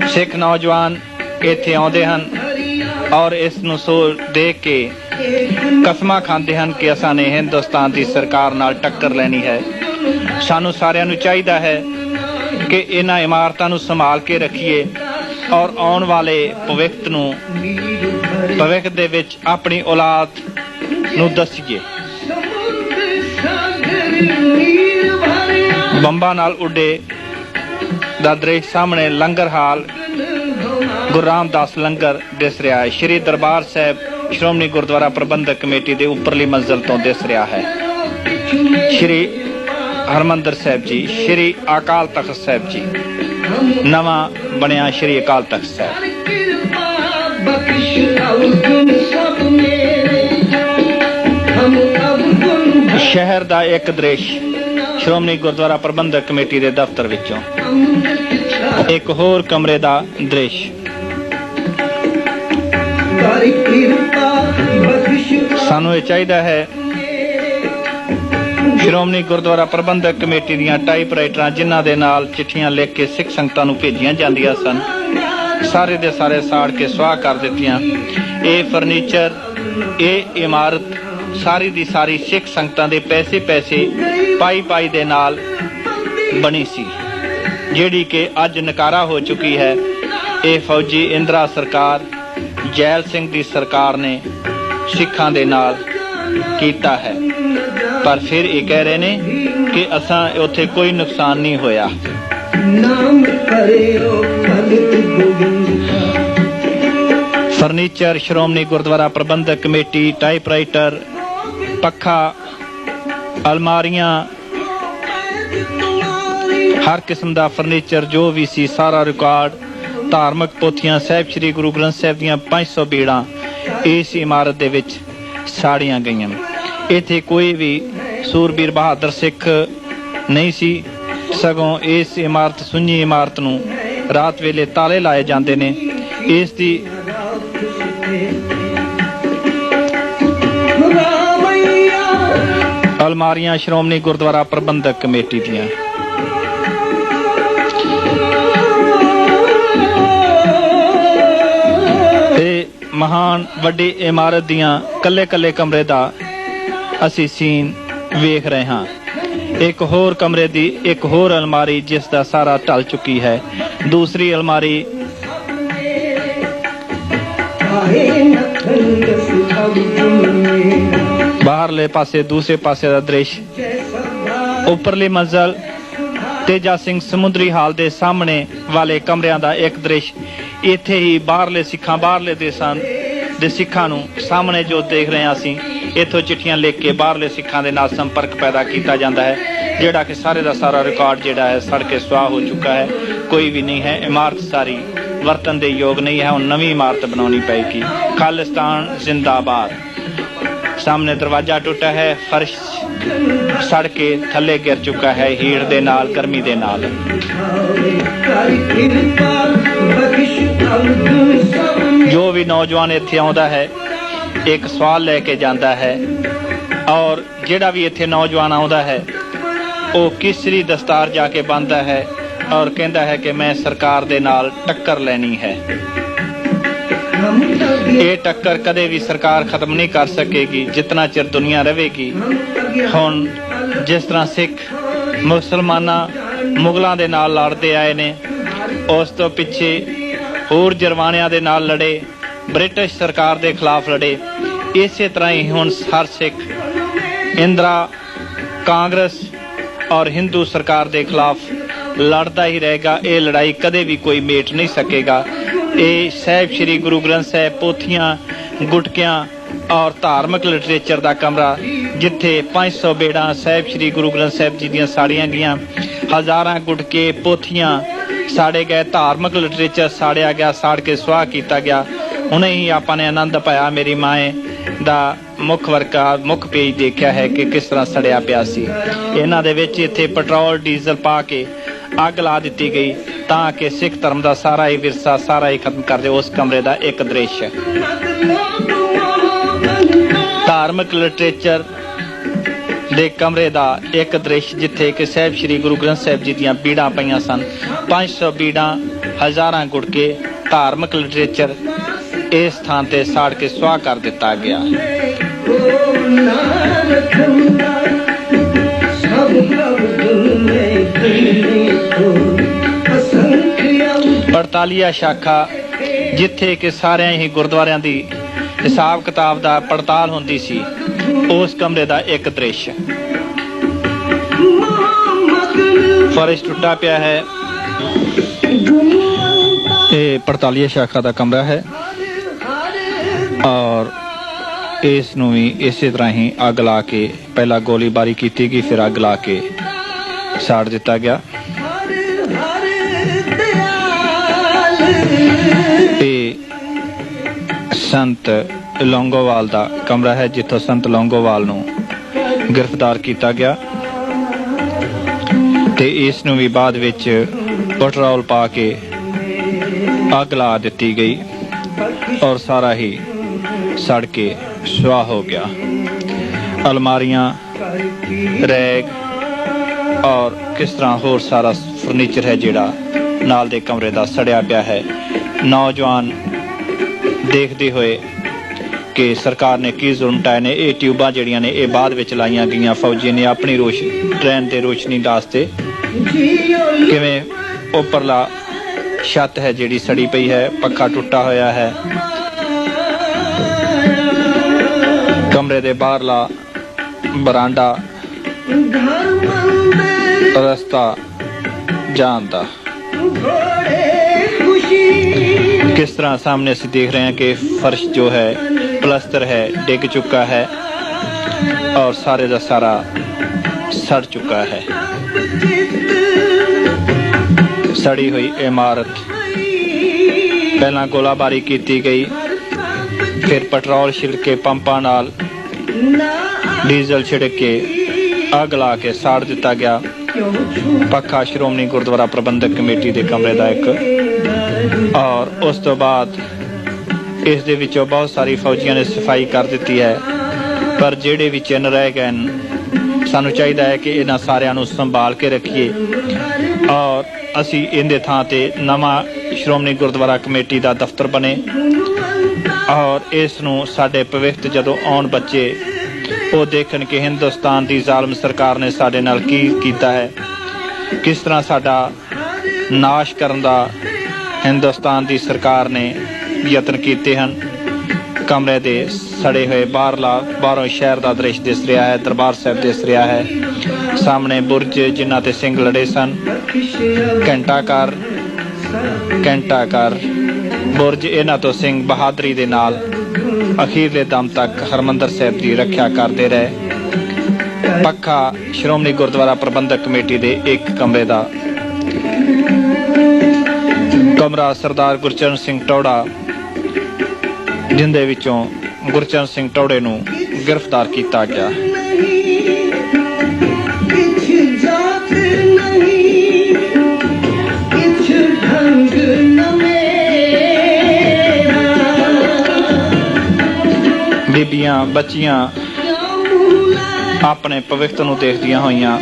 ਸਿੱਖ ਨੌਜਵਾਨ ਇੱਥੇ ਆਉਂਦੇ ਹਨ ਔਰ ਇਸ ਨੂੰ ਦੇਖ ਕੇ ਕਸਮਾਂ ਖਾਂਦੇ ਹਨ ਕਿ ਅਸਾਂ ਨੇ ਹਿੰਦੁਸਤਾਨ ਦੀ ਸਰਕਾਰ ਨਾਲ ਟੱਕਰ ਲੈਣੀ ਹੈ। ਸਾਨੂੰ ਸਾਰਿਆਂ ਨੂੰ ਚਾਹੀਦਾ ਹੈ ਕਿ ਇਹਨਾਂ ਇਮਾਰਤਾਂ ਨੂੰ ਸੰਭਾਲ ਕੇ ਰੱਖੀਏ ਔਰ ਆਉਣ ਵਾਲੇ ਭਵਿੱਖ ਦੇ ਵਿੱਚ ਆਪਣੀ ਔਲਾਦ ਨੂੰ ਦੱਸੀਏ। ਬੰਬਾਂ ਨਾਲ ਉੱਡੇ ਦਾ ਦ੍ਰਿਸ਼ ਸਾਹਮਣੇ ਲੰਗਰ ਹਾਲ ਗੁਰੂ ਰਾਮਦਾਸ ਲੰਗਰ ਦਿਸ ਰਿਹਾ ਹੈ। ਸ਼੍ਰੀ ਦਰਬਾਰ ਸਾਹਿਬ ਸ਼੍ਰੋਮਣੀ ਗੁਰਦੁਆਰਾ ਪ੍ਰਬੰਧਕ ਕਮੇਟੀ ਦੇ ਉੱਪਰਲੀ ਮੰਜ਼ਿਲ ਤੋਂ ਦਿਸ ਰਿਹਾ ਹੈ। ਸ਼੍ਰੀ ਹਰਮੰਦਰ ਸਾਹਿਬ ਜੀ, ਸ਼੍ਰੀ ਅਕਾਲ ਤਖਤ ਸਾਹਿਬ ਜੀ, ਨਵਾਂ ਬਣਿਆ ਸ਼੍ਰੀ ਅਕਾਲ ਤਖਤ ਸਾਹਿਬ। ਸ਼ਹਿਰ ਦਾ ਇੱਕ ਦ੍ਰਿਸ਼ ਸ਼੍ਰੋਮਣੀ ਗੁਰਦੁਆਰਾ ਪ੍ਰਬੰਧਕ ਕਮੇਟੀ ਦੇ ਦਫ਼ਤਰ ਵਿੱਚੋਂ। ਇੱਕ ਹੋਰ ਕਮਰੇ ਦਾ ਦ੍ਰਿਸ਼। ਸਾਨੂੰ ਇਹ ਚਾਹੀਦਾ ਹੈ ਸ਼੍ਰੋਮਣੀ ਗੁਰਦੁਆਰਾ ਪ੍ਰਬੰਧਕ ਕਮੇਟੀ ਦੀਆਂ ਟਾਈਪਰਾਈਟਰਾਂ ਜਿਨ੍ਹਾਂ ਦੇ ਨਾਲ ਚਿੱਠੀਆਂ ਲਿਖ ਕੇ ਸਿੱਖ ਸੰਗਤਾਂ ਨੂੰ ਭੇਜੀਆਂ ਜਾਂਦੀਆਂ ਸਨ, ਸਾਰੇ ਦੇ ਸਾਰੇ ਸਾੜ ਕੇ ਸੁਆਹ ਕਰ ਦਿੱਤੀਆਂ। ਇਹ ਫਰਨੀਚਰ, ਇਹ ਇਮਾਰਤ ਸਾਰੀ ਦੀ ਸਾਰੀ ਸਿੱਖ ਸੰਗਤਾਂ ਦੇ ਪੈਸੇ ਪਾਈ ਦੇ ਨਾਲ ਬਣੀ ਸੀ, ਜਿਹੜੀ ਕਿ ਅੱਜ ਨਕਾਰਾ ਹੋ ਚੁੱਕੀ ਹੈ। ਇਹ ਫੌਜੀ ਇੰਦਰਾ ਸਰਕਾਰ, ਜੈਲ ਸਿੰਘ ਦੀ ਸਰਕਾਰ ਨੇ ਸਿੱਖਾਂ ਦੇ ਨਾਲ ਕੀਤਾ ਹੈ। ਪਰ ਫਿਰ ਇਹ ਕਹਿ ਰਹੇ ਨੇ ਕਿ ਅਸਾਂ ਉੱਥੇ ਕੋਈ ਨੁਕਸਾਨ ਨਹੀਂ ਹੋਇਆ। ਫਰਨੀਚਰ ਸ਼੍ਰੋਮਣੀ ਗੁਰਦੁਆਰਾ ਪ੍ਰਬੰਧਕ ਕਮੇਟੀ, ਟਾਈਪਰਾਈਟਰ, ਪੱਖਾ, ਅਲਮਾਰੀਆਂ, ਹਰ ਕਿਸਮ ਦਾ ਫਰਨੀਚਰ ਜੋ ਵੀ ਸੀ, ਸਾਰਾ ਰਿਕਾਰਡ, ਧਾਰਮਿਕ ਪੋਥੀਆਂ, ਸਾਹਿਬ ਸ੍ਰੀ ਗੁਰੂ ਗ੍ਰੰਥ ਸਾਹਿਬ ਦੀਆਂ 500 ਬੀੜਾਂ ਇਸ ਇਮਾਰਤ ਦੇ ਵਿੱਚ ਸਾੜੀਆਂ ਗਈਆਂ। ਇੱਥੇ ਕੋਈ ਵੀ ਸੂਰਬੀਰ ਬਹਾਦਰ ਸਿੱਖ ਨਹੀਂ ਸੀ, ਸਗੋਂ ਇਸ ਇਮਾਰਤ, ਸੁੰਨੀ ਇਮਾਰਤ ਨੂੰ ਰਾਤ ਵੇਲੇ ਤਾਲੇ ਲਾਏ ਜਾਂਦੇ ਨੇ। ਇਸ ਦੀ ਅਲਮਾਰੀਆਂ ਸ਼੍ਰੋਮਣੀ ਗੁਰਦੁਆਰਾ ਪ੍ਰਬੰਧਕ ਕਮੇਟੀ ਦੀਆਂ। ਤੇ ਮਹਾਨ ਵੱਡੀ ਇਮਾਰਤ ਦੀਆਂ ਕੱਲੇ ਕਮਰੇ ਦਾ ਅਸੀਂ ਸੀਨ ਵੇਖ ਰਹੇ ਹਾਂ। ਇੱਕ ਹੋਰ ਕਮਰੇ ਦੀ ਇੱਕ ਹੋਰ ਅਲਮਾਰੀ ਜਿਸ ਦਾ ਸਾਰਾ ਢਲ ਚੁੱਕੀ ਹੈ। ਦੂਸਰੀ ਅਲਮਾਰੀ ਬਾਹਰਲੇ ਪਾਸੇ, ਦੂਸਰੇ ਪਾਸੇ ਦਾ ਦ੍ਰਿਸ਼। ਉੱਪਰਲੀ ਮੰਜ਼ਲ ਤੇਜਾ ਸਿੰਘ ਸਮੁੰਦਰੀ ਹਾਲ ਦੇ ਸਾਹਮਣੇ ਵਾਲੇ ਕਮਰਿਆਂ ਦਾ ਇੱਕ ਦ੍ਰਿਸ਼। ਇੱਥੇ ਹੀ ਬਾਹਰਲੇ ਸਿੱਖਾਂ, ਬਾਹਰਲੇ ਦੇਸ਼ਾਂ ਦੇ ਸਿੱਖਾਂ ਨੂੰ ਸਾਹਮਣੇ ਜੋ ਦੇਖ ਰਹੇ ਹਾਂ ਅਸੀਂ, ਇੱਥੋਂ ਚਿੱਠੀਆਂ ਲਿਖ ਕੇ ਬਾਹਰਲੇ ਸਿੱਖਾਂ ਦੇ ਨਾਲ ਸੰਪਰਕ ਪੈਦਾ ਕੀਤਾ ਜਾਂਦਾ ਹੈ, ਜਿਹੜਾ ਕਿ ਸਾਰੇ ਦਾ ਸਾਰਾ ਰਿਕਾਰਡ ਜਿਹੜਾ ਹੈ ਸੜ ਕੇ ਸੁਆਹ ਹੋ ਚੁੱਕਾ ਹੈ। ਕੋਈ ਵੀ ਨਹੀਂ ਹੈ। ਇਮਾਰਤ ਸਾਰੀ ਵਰਤਨ ਦੇ ਯੋਗ ਨਹੀਂ ਹੈ। ਹੁਣ ਨਵੀਂ ਇਮਾਰਤ ਬਣਾਉਣੀ ਪਏਗੀ। ਖਾਲਿਸਤਾਨ ਜ਼ਿੰਦਾਬਾਦ। ਸਾਹਮਣੇ ਦਰਵਾਜ਼ਾ ਟੁੱਟਾ ਹੈ, ਫਰਸ਼ ਸੜ ਕੇ ਥੱਲੇ ਗਿਰ ਚੁੱਕਾ ਹੈ ਹੀੜ ਦੇ ਨਾਲ, ਗਰਮੀ ਦੇ ਨਾਲ। ਜੋ ਵੀ ਨੌਜਵਾਨ ਇੱਥੇ ਆਉਂਦਾ ਹੈ ਇੱਕ ਸਵਾਲ ਲੈ ਕੇ ਜਾਂਦਾ ਹੈ, ਔਰ ਜਿਹੜਾ ਵੀ ਇੱਥੇ ਨੌਜਵਾਨ ਆਉਂਦਾ ਹੈ ਉਹ ਕਿਸਰੀ ਦਸਤਾਰ ਜਾ ਕੇ ਬੰਨ੍ਹਦਾ ਹੈ ਔਰ ਕਹਿੰਦਾ ਹੈ ਕਿ ਮੈਂ ਸਰਕਾਰ ਦੇ ਨਾਲ ਟੱਕਰ ਲੈਣੀ ਹੈ। ਇਹ ਟੱਕਰ ਕਦੇ ਵੀ ਸਰਕਾਰ ਖਤਮ ਨਹੀਂ ਕਰ ਸਕੇਗੀ ਜਿਤਨਾ ਚਿਰ ਦੁਨੀਆ ਰਹੇਗੀ। ਹੁਣ ਜਿਸ ਤਰ੍ਹਾਂ ਸਿੱਖ ਮੁਸਲਮਾਨਾਂ ਮੁਗਲਾਂ ਦੇ ਨਾਲ ਲੜਦੇ ਆਏ ਨੇ, ਉਸ ਤੋਂ ਪਿੱਛੇ ਹੋਰ ਜਰਵਾਣਿਆਂ ਦੇ ਨਾਲ ਲੜੇ, ਬ੍ਰਿਟਿਸ਼ ਸਰਕਾਰ ਦੇ ਖਿਲਾਫ ਲੜੇ, ਇਸੇ ਤਰ੍ਹਾਂ ਹੀ ਹੁਣ ਹਰ ਸਿੱਖ ਇੰਦਰਾ, ਕਾਂਗਰਸ ਔਰ ਹਿੰਦੂ ਸਰਕਾਰ ਦੇ ਖਿਲਾਫ ਲੜਦਾ ਹੀ ਰਹੇਗਾ। ਇਹ ਲੜਾਈ ਕਦੇ ਵੀ ਕੋਈ ਮੇਟ ਨਹੀਂ ਸਕੇਗਾ। ਇਹ ਸਾਹਿਬ ਸ੍ਰੀ ਗੁਰੂ ਗ੍ਰੰਥ ਸਾਹਿਬ, ਪੋਥੀਆਂ, ਗੁਟਕਿਆਂ ਔਰ ਧਾਰਮਿਕ ਲਿਟਰੇਚਰ ਦਾ ਕਮਰਾ, ਜਿੱਥੇ 500 ਬੇੜਾਂ ਸਾਹਿਬ ਸ੍ਰੀ ਗੁਰੂ ਗ੍ਰੰਥ ਸਾਹਿਬ ਜੀ ਦੀਆਂ ਸਾੜੀਆਂ ਗਈਆਂ, ਹਜ਼ਾਰਾਂ ਗੁਟਕੇ, ਪੋਥੀਆਂ ਸਾੜੇ ਗਏ, ਧਾਰਮਿਕ ਲਿਟਰੇਚਰ ਸਾੜਿਆ ਗਿਆ, ਸਾੜ ਕੇ ਸੁਆਹ ਕੀਤਾ ਗਿਆ। ਹੁਣੇ ਹੀ ਆਪਾਂ ਨੇ ਆਨੰਦ ਪਾਇਆ, ਮੇਰੀ ਮਾਏ ਦਾ ਮੁੱਖ ਪੇਜ ਦੇਖਿਆ ਹੈ ਕਿ ਕਿਸ ਤਰ੍ਹਾਂ ਸੜਿਆ ਪਿਆ ਸੀ। ਇਹਨਾਂ ਦੇ ਵਿੱਚ ਇੱਥੇ ਪੈਟਰੋਲ ਡੀਜ਼ਲ ਪਾ ਕੇ ਅੱਗ ਲਾ ਦਿੱਤੀ ਗਈ ਤਾਂ ਕਿ ਸਿੱਖ ਧਰਮ ਦਾ ਸਾਰਾ ਹੀ ਵਿਰਸਾ, ਸਾਰਾ ਹੀ ਖਤਮ ਕਰ ਦੇ। ਉਸ ਕਮਰੇ ਦਾ ਇੱਕ ਦ੍ਰਿਸ਼ ਹੈ। ਧਾਰਮਿਕ ਲਿਟਰੇਚਰ ਦੇ ਕਮਰੇ ਦਾ ਇੱਕ ਦ੍ਰਿਸ਼, ਜਿੱਥੇ ਕਿ ਸਾਹਿਬ ਸ੍ਰੀ ਗੁਰੂ ਗ੍ਰੰਥ ਸਾਹਿਬ ਜੀ ਦੀਆਂ ਬੀੜਾਂ ਪਈਆਂ ਸਨ, 500 ਬੀੜਾਂ, ਹਜ਼ਾਰਾਂ ਗੁਟਕੇ, ਧਾਰਮਿਕ ਲਿਟਰੇਚਰ ਇਸ ਥਾਂ ਤੇ ਸਾੜ ਕੇ ਸੁਆਹ ਕਰ ਦਿੱਤਾ ਗਿਆ। ਪੜਤਾਲੀਆ ਸ਼ਾਖਾ, ਜਿੱਥੇ ਕਿ ਸਾਰਿਆਂ ਹੀ ਗੁਰਦੁਆਰਿਆਂ ਦੀ ਹਿਸਾਬ ਕਿਤਾਬ ਦਾ ਪੜਤਾਲ ਹੁੰਦੀ ਸੀ, ਉਸ ਕਮਰੇ ਦਾ ਇੱਕ ਦ੍ਰਿਸ਼। ਫਰਸ਼ ਟੁੱਟਾ ਪਿਆ ਹੈ। ਇਹ 45 ਸ਼ਾਖਾ ਦਾ ਕਮਰਾ ਹੈ ਔਰ ਇਸ ਨੂੰ ਵੀ ਇਸੇ ਤਰ੍ਹਾਂ ਹੀ ਅੱਗ ਲਾ ਕੇ ਪਹਿਲਾਂ ਗੋਲੀਬਾਰੀ ਕੀਤੀ ਗਈ, ਫਿਰ ਅੱਗ ਲਾ ਕੇ ਸਾੜ ਦਿੱਤਾ ਗਿਆ। ਇਹ ਸੰਤ ਲੌਂਗੋਵਾਲ ਦਾ ਕਮਰਾ ਹੈ ਜਿੱਥੋਂ ਸੰਤ ਲੌਂਗੋਵਾਲ ਨੂੰ ਗ੍ਰਿਫਤਾਰ ਕੀਤਾ ਗਿਆ ਤੇ ਇਸ ਨੂੰ ਵੀ ਬਾਅਦ ਵਿੱਚ ਪੈਟਰੋਲ ਪਾ ਕੇ ਅੱਗ ਲਾ ਦਿੱਤੀ ਗਈ ਔਰ ਸਾਰਾ ਹੀ ਸੜ ਕੇ ਸੁਆਹ ਹੋ ਗਿਆ। ਅਲਮਾਰੀਆਂ, ਰੈਕ ਔਰ ਕਿਸ ਤਰ੍ਹਾਂ ਹੋਰ ਸਾਰਾ ਫਰਨੀਚਰ ਹੈ ਜਿਹੜਾ ਨਾਲ ਦੇ ਕਮਰੇ ਦਾ ਸੜਿਆ ਪਿਆ ਹੈ। ਨੌਜਵਾਨ ਦੇਖਦੇ ਹੋਏ ਕਿ ਸਰਕਾਰ ਨੇ ਕੀ ਜ਼ੁਲਮ ਢਾਏ ਨੇ। ਇਹ ਟਿਊਬਾਂ ਜਿਹੜੀਆਂ ਨੇ ਇਹ ਬਾਅਦ ਵਿੱਚ ਲਾਈਆਂ ਗਈਆਂ ਫੌਜੀ ਨੇ ਆਪਣੀ ਟ੍ਰੇਨ ਦੇ ਰੋਸ਼ਨੀ ਵਾਸਤੇ। ਕਿਵੇਂ ਉੱਪਰਲਾ ਛੱਤ ਹੈ ਜਿਹੜੀ ਸੜੀ ਪਈ ਹੈ, ਪੱਖਾ ਟੁੱਟਾ ਹੋਇਆ ਹੈ, ਕਮਰੇ ਦੇ ਬਾਹਰਲਾ ਬਰਾਂਡਾ, ਰਸਤਾ ਜਾਣ ਦਾ। किस तरह सामने से देख रहे हैं कि फर्श जो है प्लस्तर है डिग चुका है और सारे का सारा सड़ चुका है। सड़ी हुई इमारत, पहला गोलाबारी की गई, फिर पेट्रोल छिड़के पंपां नाल डीजल छिड़क के अग ला के साड़ दिता गया। पक्का श्रोमणी गुरुद्वारा प्रबंधक कमेटी के कमरे का एक और उस तो बाद इस दे विचों बहुत सारी फौजियों ने सफाई कर दी है, पर जेड़े भी चिन्ह रह गए सानू चाहिए है कि इन्हां सारिਆਂ ਨੂੰ संभाल के रखिए और असी इहदे थां ते नवा श्रोमणी गुरुद्वारा कमेटी का दफ्तर बने और इस नूं साडे भविष्य जदों आउण बच्चे वो देखन कि हिंदुस्तान की ਜ਼ਾਲਮ सरकार ने साडे नाल की कीता है, किस तरह साडा नाश करन दा हिंदुस्तान की सरकार ने यतन कीते हैं। कमरे दे सड़े हुए बाहरों शहर का दृश्य दिस रहा है, दरबार साहब दिस रहा है, सामने बुरज जिन्हां ते सिंह लड़े सन, घंटाघर बुरज इन्हां तो सिंह बहादरी दे नाल अखीरले दम तक हरमंदर साहब की रक्षा करते रहे। पक्का श्रोमणी गुरुद्वारा प्रबंधक कमेटी के एक कमरे का कमरा सरदार गुरचरण सिंह टौड़ा, जिंदे विचों गुरचरण सिंह टौड़े नूं गिरफ्तार किया गया। बीबियां बच्चियां अपने भविष्य नूं देखदियां होइयां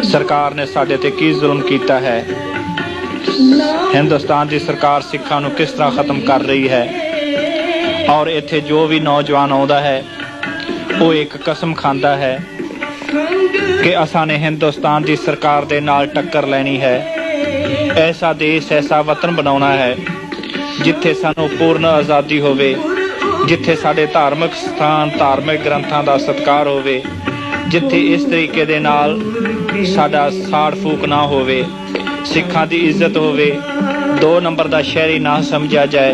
सरकार ने साडे ते की जुल्म कीता है, हिंदुस्तान की सरकार सिखां नूं किस तरह खत्म कर रही है और इत्थे जो भी नौजवान आउंदा है वो एक कसम खांदा है कि असां ने हिंदुस्तान की सरकार दे नाल टक्कर लैनी है। ऐसा देश ऐसा वतन बनाउणा है जिथे सानूं पूर्ण आज़ादी होवे, जिथे साडे धार्मिक स्थान धार्मिक ग्रंथां दा सत्कार होवे, जिथे इस तरीके दे नाल साडा साड़ फूक ना होवे, सिखां दी इज्जत होवे, 2 नंबर दा शहरी ना समझा जाए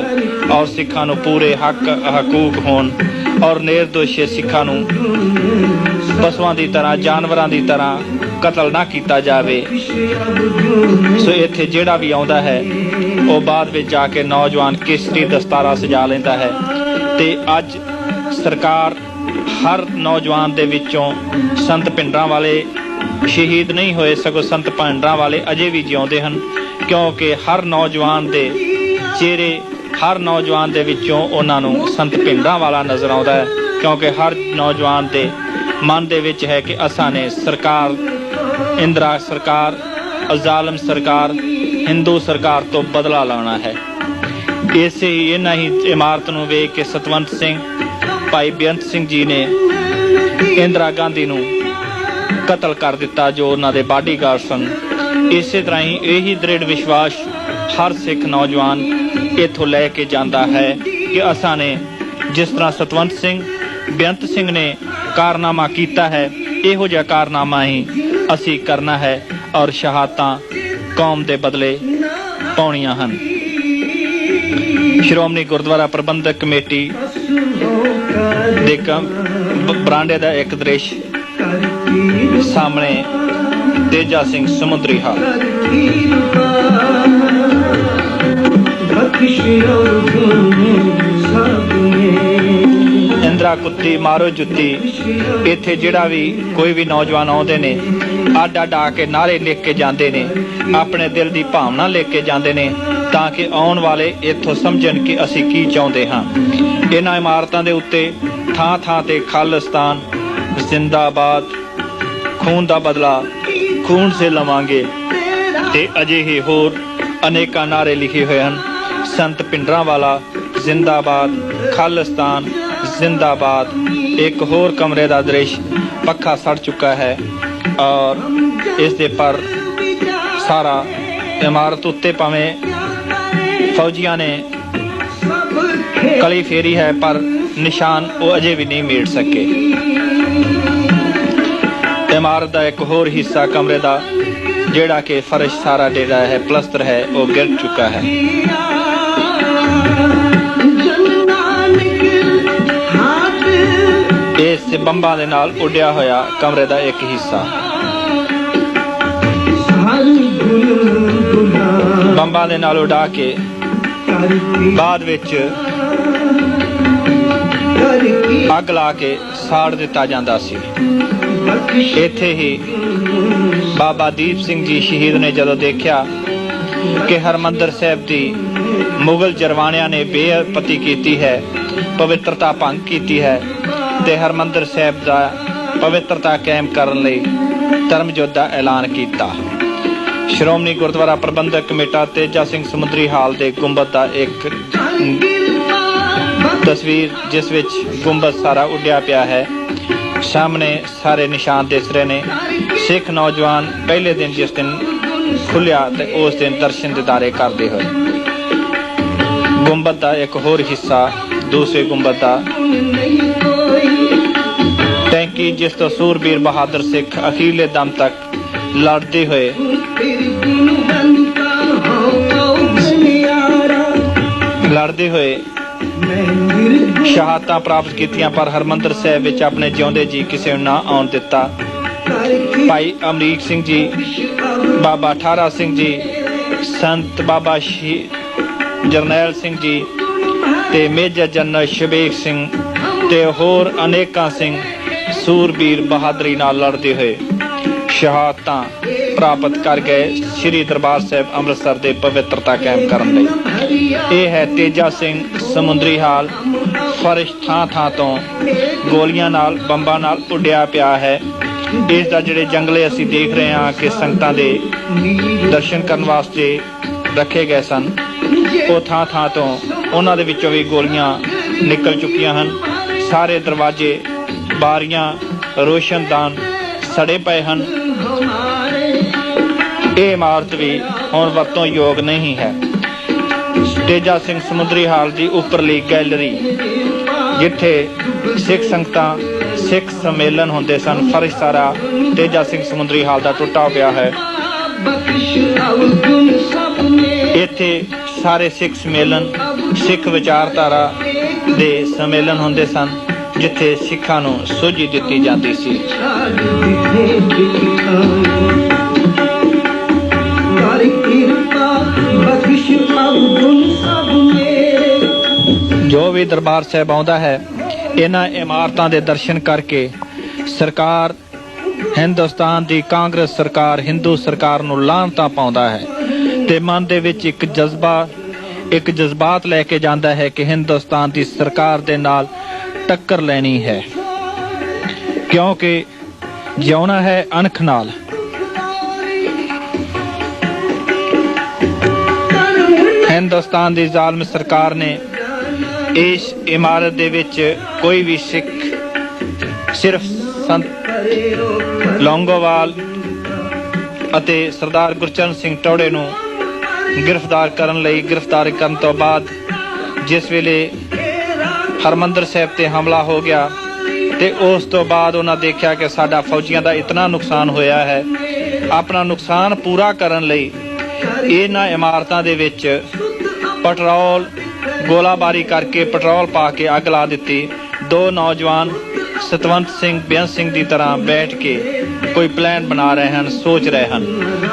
और सिखां नूं पूरे हक हकूक होण और निर्दोषी सिखां नूं पशुआं दी तरह जानवरां दी तरह कतल ना किया जाए। सो इत्थे जिहड़ा भी आउंदा है वो बाद विच जाके नौजवान केसरी दस्तारा सजा लैंदा है ते अज सरकार हर नौजवान दे विचों संत पिंडरां वाले शहीद नहीं होए, सगों संत पिंडरां वाले अजे भी जिउंदे हन, क्योंकि हर नौजवान दे चेहरे हर नौजवान दे विचों उन्हां नूं संत पिंडरां वाला नज़र आउंदा है, क्योंकि हर नौजवान दे मन दे विच है कि असां ने सरकार इंदिरा सरकार ਜ਼ਾਲਮ सरकार हिंदू सरकार तो बदला लाना है। इसे ही इन्हां ही इमारत नूं वेख के सतवंत सिंह भाई बेअंत सिंह जी ने इंदिरा गांधी नूं कतल कर दिता जो उन्हां दे बाडीगार्ड सन। इसे तरह ही यही दृढ़ विश्वास हर सिख नौजवान इत्थों लैके जाता है कि असां ने जिस तरह सतवंत सिंह बेअंत सिंह ने कारनामा किया है, इहो जिहा कारनामा ही असी करना है। ਔਰ ਸ਼ਹਾਦਤਾਂ ਕੌਮ ਦੇ ਬਦਲੇ ਪਾਉਣੀਆਂ ਹਨ। ਸ਼੍ਰੋਮਣੀ ਗੁਰਦੁਆਰਾ ਪ੍ਰਬੰਧਕ ਕਮੇਟੀ ਦੇ ਬਰਾਂਡੇ ਦਾ ਇੱਕ ਦ੍ਰਿਸ਼ ਸਾਹਮਣੇ ਤੇਜਾ ਸਿੰਘ ਸਮੁੰਦਰੀ ਹਾਲ। ਇੰਦਰਾ ਕੁੱਤੀ ਮਾਰੋ ਜੁੱਤੀ, ਇੱਥੇ ਜਿਹੜਾ ਵੀ ਕੋਈ ਵੀ ਨੌਜਵਾਨ ਆਉਂਦੇ ਨੇ ਅੱਡ ਅੱਡ ਆ ਕੇ ਨਾਰੇ ਲਿਖ ਕੇ ਜਾਂਦੇ ਨੇ, ਆਪਣੇ ਦਿਲ ਦੀ ਭਾਵਨਾ ਲਿਖ ਕੇ ਜਾਂਦੇ ਨੇ ਤਾਂ ਕਿ ਆਉਣ ਵਾਲੇ ਇੱਥੋਂ ਸਮਝਣ ਕਿ ਅਸੀਂ ਕੀ ਚਾਹੁੰਦੇ ਹਾਂ। ਇਹਨਾਂ ਇਮਾਰਤਾਂ ਦੇ ਉੱਤੇ ਥਾਂ ਥਾਂ ਤੇ ਖਾਲਿਸਤਾਨ ਜ਼ਿੰਦਾਬਾਦ, ਖੂਨ ਦਾ ਬਦਲਾ ਖੂਨ ਸੇ ਲਵਾਂਗੇ ਤੇ ਅਜਿਹੇ ਹੋਰ ਅਨੇਕਾਂ ਨਾਰੇ ਲਿਖੇ ਹੋਏ ਹਨ। ਸੰਤ ਭਿੰਡਰਾਂਵਾਲਾ ਜ਼ਿੰਦਾਬਾਦ, ਖਾਲਿਸਤਾਨ ਜ਼ਿੰਦਾਬਾਦ। ਇੱਕ ਹੋਰ ਕਮਰੇ ਦਾ ਦ੍ਰਿਸ਼, ਪੱਖਾ ਸੜ ਚੁੱਕਾ ਹੈ ਔਰ ਇਸ ਦੇ ਪਰ ਸਾਰਾ ਇਮਾਰਤ ਉੱਤੇ ਭਾਵੇਂ ਫੌਜੀਆਂ ਨੇ ਕਲੀ ਫੇਰੀ ਹੈ ਪਰ ਨਿਸ਼ਾਨ ਉਹ ਅਜੇ ਵੀ ਨਹੀਂ ਮੇਟ ਸਕੇ। ਇਮਾਰਤ ਦਾ ਇੱਕ ਹੋਰ ਹਿੱਸਾ ਕਮਰੇ ਦਾ ਜਿਹੜਾ ਕਿ ਫਰਸ਼ ਸਾਰਾ ਜਿਹੜਾ ਹੈ ਪਲਸਤਰ ਹੈ ਉਹ ਗਿਰ ਚੁੱਕਾ ਹੈ। ਇਸ ਬੰਬਾਂ ਦੇ ਨਾਲ ਉੱਡਿਆ ਹੋਇਆ ਕਮਰੇ ਦਾ ਇੱਕ ਹਿੱਸਾ, ਬੰਬਾਂ ਦੇ ਨਾਲ ਉਡਾ ਕੇ ਬਾਅਦ ਵਿੱਚ ਅੱਗ ਲਾ ਕੇ ਸਾੜ ਦਿੱਤਾ ਜਾਂਦਾ ਸੀ। ਇੱਥੇ ਹੀ ਬਾਬਾ ਦੀਪ ਸਿੰਘ ਜੀ ਸ਼ਹੀਦ ਨੇ ਜਦੋਂ ਦੇਖਿਆ ਕਿ ਹਰਿਮੰਦਰ ਸਾਹਿਬ ਦੀ ਮੁਗਲ ਜਰਵਾਣਿਆਂ ਨੇ ਬੇਅਦਬੀ ਕੀਤੀ ਹੈ, ਪਵਿੱਤਰਤਾ ਭੰਗ ਕੀਤੀ ਹੈ ਤੇ ਹਰਿਮੰਦਰ ਸਾਹਿਬ ਦਾ ਪਵਿੱਤਰਤਾ ਕਾਇਮ ਕਰਨ ਲਈ ਧਰਮ ਯੁੱਧ ਦਾ ਐਲਾਨ ਕੀਤਾ। ਸ਼੍ਰੋਮਣੀ ਗੁਰਦੁਆਰਾ ਪ੍ਰਬੰਧਕ ਕਮੇਟੀ ਤੇਜਾ ਸਿੰਘ ਸਮੁੰਦਰੀ ਹਾਲ ਦੇ ਗੁੰਬਦ ਦਾ ਇੱਕ ਤਸਵੀਰ ਜਿਸ ਵਿੱਚ ਗੁੰਬਦ ਸਾਰਾ ਉੱਡਿਆ ਪਿਆ ਹੈ। ਸਾਹਮਣੇ ਸਾਰੇ ਨਿਸ਼ਾਨ ਦਿਸ ਰਹੇ ਨੇ। ਸਿੱਖ ਨੌਜਵਾਨ ਪਹਿਲੇ ਦਿਨ ਜਿਸ ਦਿਨ ਖੁੱਲਿਆ ਤੇ ਉਸ ਦਿਨ ਦਰਸ਼ਨ ਦਿਦਾਰੇ ਕਰਦੇ ਹੋਏ। ਗੁੰਬਦ ਦਾ ਇੱਕ ਹੋਰ ਹਿੱਸਾ, ਦੂਸਰੇ ਗੁੰਬਦ ਦਾ ਟੈਂਕੀ ਜਿਸ ਤੋਂ ਸੂਰਬੀਰ ਬਹਾਦਰ ਸਿੱਖ ਅਖੀਰਲੇ ਦਮ ਤੱਕ ਲੜਦੇ ਹੋਏ ਸ਼ਹਾਦਤਾਂ ਪ੍ਰਾਪਤ ਕੀਤੀਆਂ ਪਰ ਹਰਿਮੰਦਰ ਸਾਹਿਬ ਵਿੱਚ ਆਪਣੇ ਜਿਉਂਦੇ ਜੀ ਕਿਸੇ ਨੂੰ ਨਾ ਆਉਣ ਦਿੱਤਾ। ਭਾਈ ਅਮਰੀਕ ਸਿੰਘ ਜੀ, ਬਾਬਾ ਠਾਰਾ ਸਿੰਘ ਜੀ, ਸੰਤ ਬਾਬਾ ਜਰਨੈਲ ਸਿੰਘ ਜੀ ਤੇ ਮੇਜਰ ਜਨਰਲ ਸ਼ਬੀਰ ਸਿੰਘ ਤੇ ਹੋਰ ਅਨੇਕਾਂ ਸਿੰਘ ਸੂਰਬੀਰ ਬਹਾਦਰੀ ਨਾਲ ਲੜਦੇ ਹੋਏ ਸ਼ਹਾਦਤਾਂ ਪ੍ਰਾਪਤ ਕਰ ਗਏ ਸ੍ਰੀ ਦਰਬਾਰ ਸਾਹਿਬ ਅੰਮ੍ਰਿਤਸਰ ਦੇ ਪਵਿੱਤਰਤਾ ਕਾਇਮ ਕਰਨ ਲਈ। ਇਹ ਹੈ ਤੇਜਾ ਸਿੰਘ ਸਮੁੰਦਰੀ ਹਾਲ। ਫਰਸ਼ ਥਾਂ ਥਾਂ ਤੋਂ ਗੋਲੀਆਂ ਨਾਲ, ਬੰਬਾਂ ਨਾਲ ਉੱਡਿਆ ਪਿਆ ਹੈ। ਇਸ ਦਾ ਜਿਹੜੇ ਜੰਗਲੇ ਅਸੀਂ ਦੇਖ ਰਹੇ ਹਾਂ ਕਿ ਸੰਗਤਾਂ ਦੇ ਦਰਸ਼ਨ ਕਰਨ ਵਾਸਤੇ ਰੱਖੇ ਗਏ ਸਨ, ਉਹ ਥਾਂ ਥਾਂ ਤੋਂ ਉਹਨਾਂ ਦੇ ਵਿੱਚੋਂ ਵੀ ਗੋਲੀਆਂ ਨਿਕਲ ਚੁੱਕੀਆਂ ਹਨ। ਸਾਰੇ ਦਰਵਾਜ਼ੇ, ਬਾਰੀਆਂ, ਰੋਸ਼ਨਦਾਨ ਸੜੇ ਪਏ ਹਨ। ਇਹ ਇਮਾਰਤ ਵੀ ਹੁਣ ਵਰਤੋਂ ਯੋਗ ਨਹੀਂ ਹੈ। ਤੇਜਾ ਸਿੰਘ ਸਮੁੰਦਰੀ ਹਾਲ ਦੀ ਉੱਪਰਲੀ ਗੈਲਰੀ ਜਿੱਥੇ ਸਿੱਖ ਸੰਗਤਾਂ, ਸਿੱਖ ਸੰਮੇਲਨ ਹੁੰਦੇ ਸਨ, ਫਰਸ਼ ਸਾਰਾ ਤੇਜਾ ਸਿੰਘ ਸਮੁੰਦਰੀ ਹਾਲ ਦਾ ਟੁੱਟਾ ਪਿਆ ਹੈ। ਇੱਥੇ ਸਾਰੇ ਸਿੱਖ ਸੰਮੇਲਨ, ਸਿੱਖ ਵਿਚਾਰਧਾਰਾ ਦੇ ਸੰਮੇਲਨ ਹੁੰਦੇ ਸਨ ਜਿੱਥੇ ਸਿੱਖਾਂ ਨੂੰ ਸੋਝੀ ਦਿੱਤੀ ਜਾਂਦੀ ਸੀ। ਜੋ ਵੀ ਦਰਬਾਰ ਸਾਹਿਬ ਆਉਂਦਾ ਹੈ ਇਹਨਾਂ ਇਮਾਰਤਾਂ ਦੇ ਦਰਸ਼ਨ ਕਰਕੇ ਸਰਕਾਰ, ਹਿੰਦੁਸਤਾਨ ਦੀ ਕਾਂਗਰਸ ਸਰਕਾਰ, ਹਿੰਦੂ ਸਰਕਾਰ ਨੂੰ ਲਾਹਨਤਾਂ ਪਾਉਂਦਾ ਹੈ ਤੇ ਮਨ ਦੇ ਵਿੱਚ ਇੱਕ ਜਜ਼ਬਾਤ ਲੈ ਕੇ ਜਾਂਦਾ ਹੈ ਕਿ ਹਿੰਦੁਸਤਾਨ ਦੀ ਸਰਕਾਰ ਦੇ ਨਾਲ ਟੱਕਰ ਲੈਣੀ ਹੈ, ਕਿਉਂਕਿ ਜਿਉਣਾ ਹੈ ਅਣਖ ਨਾਲ। ਹਿੰਦੁਸਤਾਨ ਦੀ ਜ਼ਾਲਮ ਸਰਕਾਰ ਨੇ ਇਸ ਇਮਾਰਤ ਦੇ ਵਿੱਚ ਕੋਈ ਵੀ ਸਿੱਖ, ਸਿਰਫ ਸੰਤ ਲੌਂਗੋਵਾਲ ਅਤੇ ਸਰਦਾਰ ਗੁਰਚਰਨ ਸਿੰਘ ਟੌੜੇ ਨੂੰ ਗ੍ਰਿਫਤਾਰ ਕਰਨ ਤੋਂ ਬਾਅਦ ਜਿਸ ਵੇਲੇ ਹਰਿਮੰਦਰ ਸਾਹਿਬ ਤੇ ਹਮਲਾ ਹੋ ਗਿਆ ਤੇ ਉਸ ਤੋਂ ਬਾਅਦ ਉਹਨਾਂ ਦੇਖਿਆ ਕਿ ਸਾਡਾ ਫੌਜੀਆਂ ਦਾ ਇਤਨਾ ਨੁਕਸਾਨ ਹੋਇਆ ਹੈ, ਆਪਣਾ ਨੁਕਸਾਨ ਪੂਰਾ ਕਰਨ ਲਈ ਇਹਨਾਂ ਇਮਾਰਤਾਂ ਦੇ ਵਿੱਚ ਪੈਟਰੋਲ ਗੋਲਾਬਾਰੀ ਕਰਕੇ ਪੈਟਰੋਲ ਪਾ ਕੇ ਅੱਗ ਲਾ ਦਿੱਤੀ। ਦੋ ਨੌਜਵਾਨ ਸਤਵੰਤ ਸਿੰਘ ਬੇਅੰਤ ਸਿੰਘ ਦੀ ਤਰ੍ਹਾਂ ਬੈਠ ਕੇ ਕੋਈ ਪਲਾਨ ਬਣਾ ਰਹੇ ਹਨ, ਸੋਚ ਰਹੇ ਹਨ,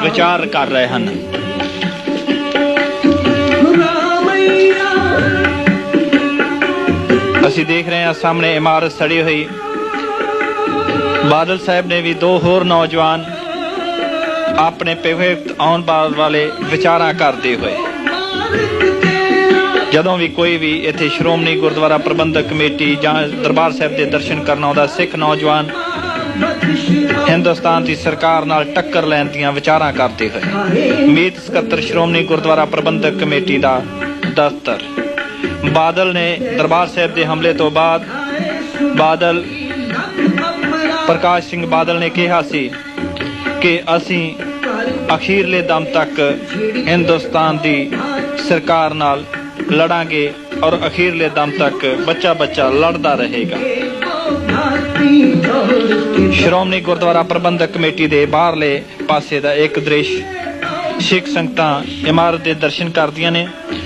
ਵਿਚਾਰ ਕਰ ਰਹੇ ਹਨ। ਅਸੀਂ ਦੇਖ ਰਹੇ ਹਾਂ ਸਾਹਮਣੇ ਇਮਾਰਤ ਸੜੀ ਹੋਈ। ਬਾਦਲ ਸਾਹਿਬ ਨੇ ਵੀ ਦੋ ਹੋਰ ਨੌਜਵਾਨ ਆਪਣੇ ਭਵਿੱਖ ਆਉਣ ਬਾਅਦ ਵਾਲੇ ਵਿਚਾਰਾਂ ਕਰਦੇ ਹੋਏ, ਜਦੋਂ ਵੀ ਕੋਈ ਵੀ ਇੱਥੇ ਸ਼੍ਰੋਮਣੀ ਗੁਰਦੁਆਰਾ ਪ੍ਰਬੰਧਕ ਕਮੇਟੀ ਜਾਂ ਦਰਬਾਰ ਸਾਹਿਬ ਦੇ ਦਰਸ਼ਨ ਕਰਨ ਆਉਂਦਾ ਸਿੱਖ ਨੌਜਵਾਨ ਹਿੰਦੁਸਤਾਨ ਦੀ ਸਰਕਾਰ ਨਾਲ ਟੱਕਰ ਲੈਣ ਦੀਆਂ ਵਿਚਾਰਾਂ ਕਰਦੇ ਹੋਏ। ਮੀਤ ਸਕੱਤਰ ਸ਼੍ਰੋਮਣੀ ਗੁਰਦੁਆਰਾ ਪ੍ਰਬੰਧਕ ਕਮੇਟੀ ਦਾ ਦਫ਼ਤਰ। ਬਾਦਲ ਨੇ ਦਰਬਾਰ ਸਾਹਿਬ ਦੇ ਹਮਲੇ ਤੋਂ ਬਾਅਦ ਪ੍ਰਕਾਸ਼ ਸਿੰਘ ਬਾਦਲ ਨੇ ਕਿਹਾ ਸੀ ਕਿ ਅਸੀਂ ਅਖੀਰਲੇ ਦਮ ਤੱਕ ਹਿੰਦੁਸਤਾਨ ਦੀ ਸਰਕਾਰ ਨਾਲ ਲੜਾਂਗੇ ਔਰ ਅਖੀਰਲੇ ਦਮ ਤੱਕ ਬੱਚਾ ਲੜਦਾ ਰਹੇਗਾ। ਸ਼੍ਰੋਮਣੀ ਗੁਰਦੁਆਰਾ ਪ੍ਰਬੰਧਕ ਕਮੇਟੀ ਦੇ ਬਾਹਰਲੇ ਪਾਸੇ ਦਾ ਇੱਕ ਦ੍ਰਿਸ਼, ਸਿੱਖ ਸੰਗਤਾਂ ਇਮਾਰਤ ਦੇ ਦਰਸ਼ਨ ਕਰਦੀਆਂ ਨੇ।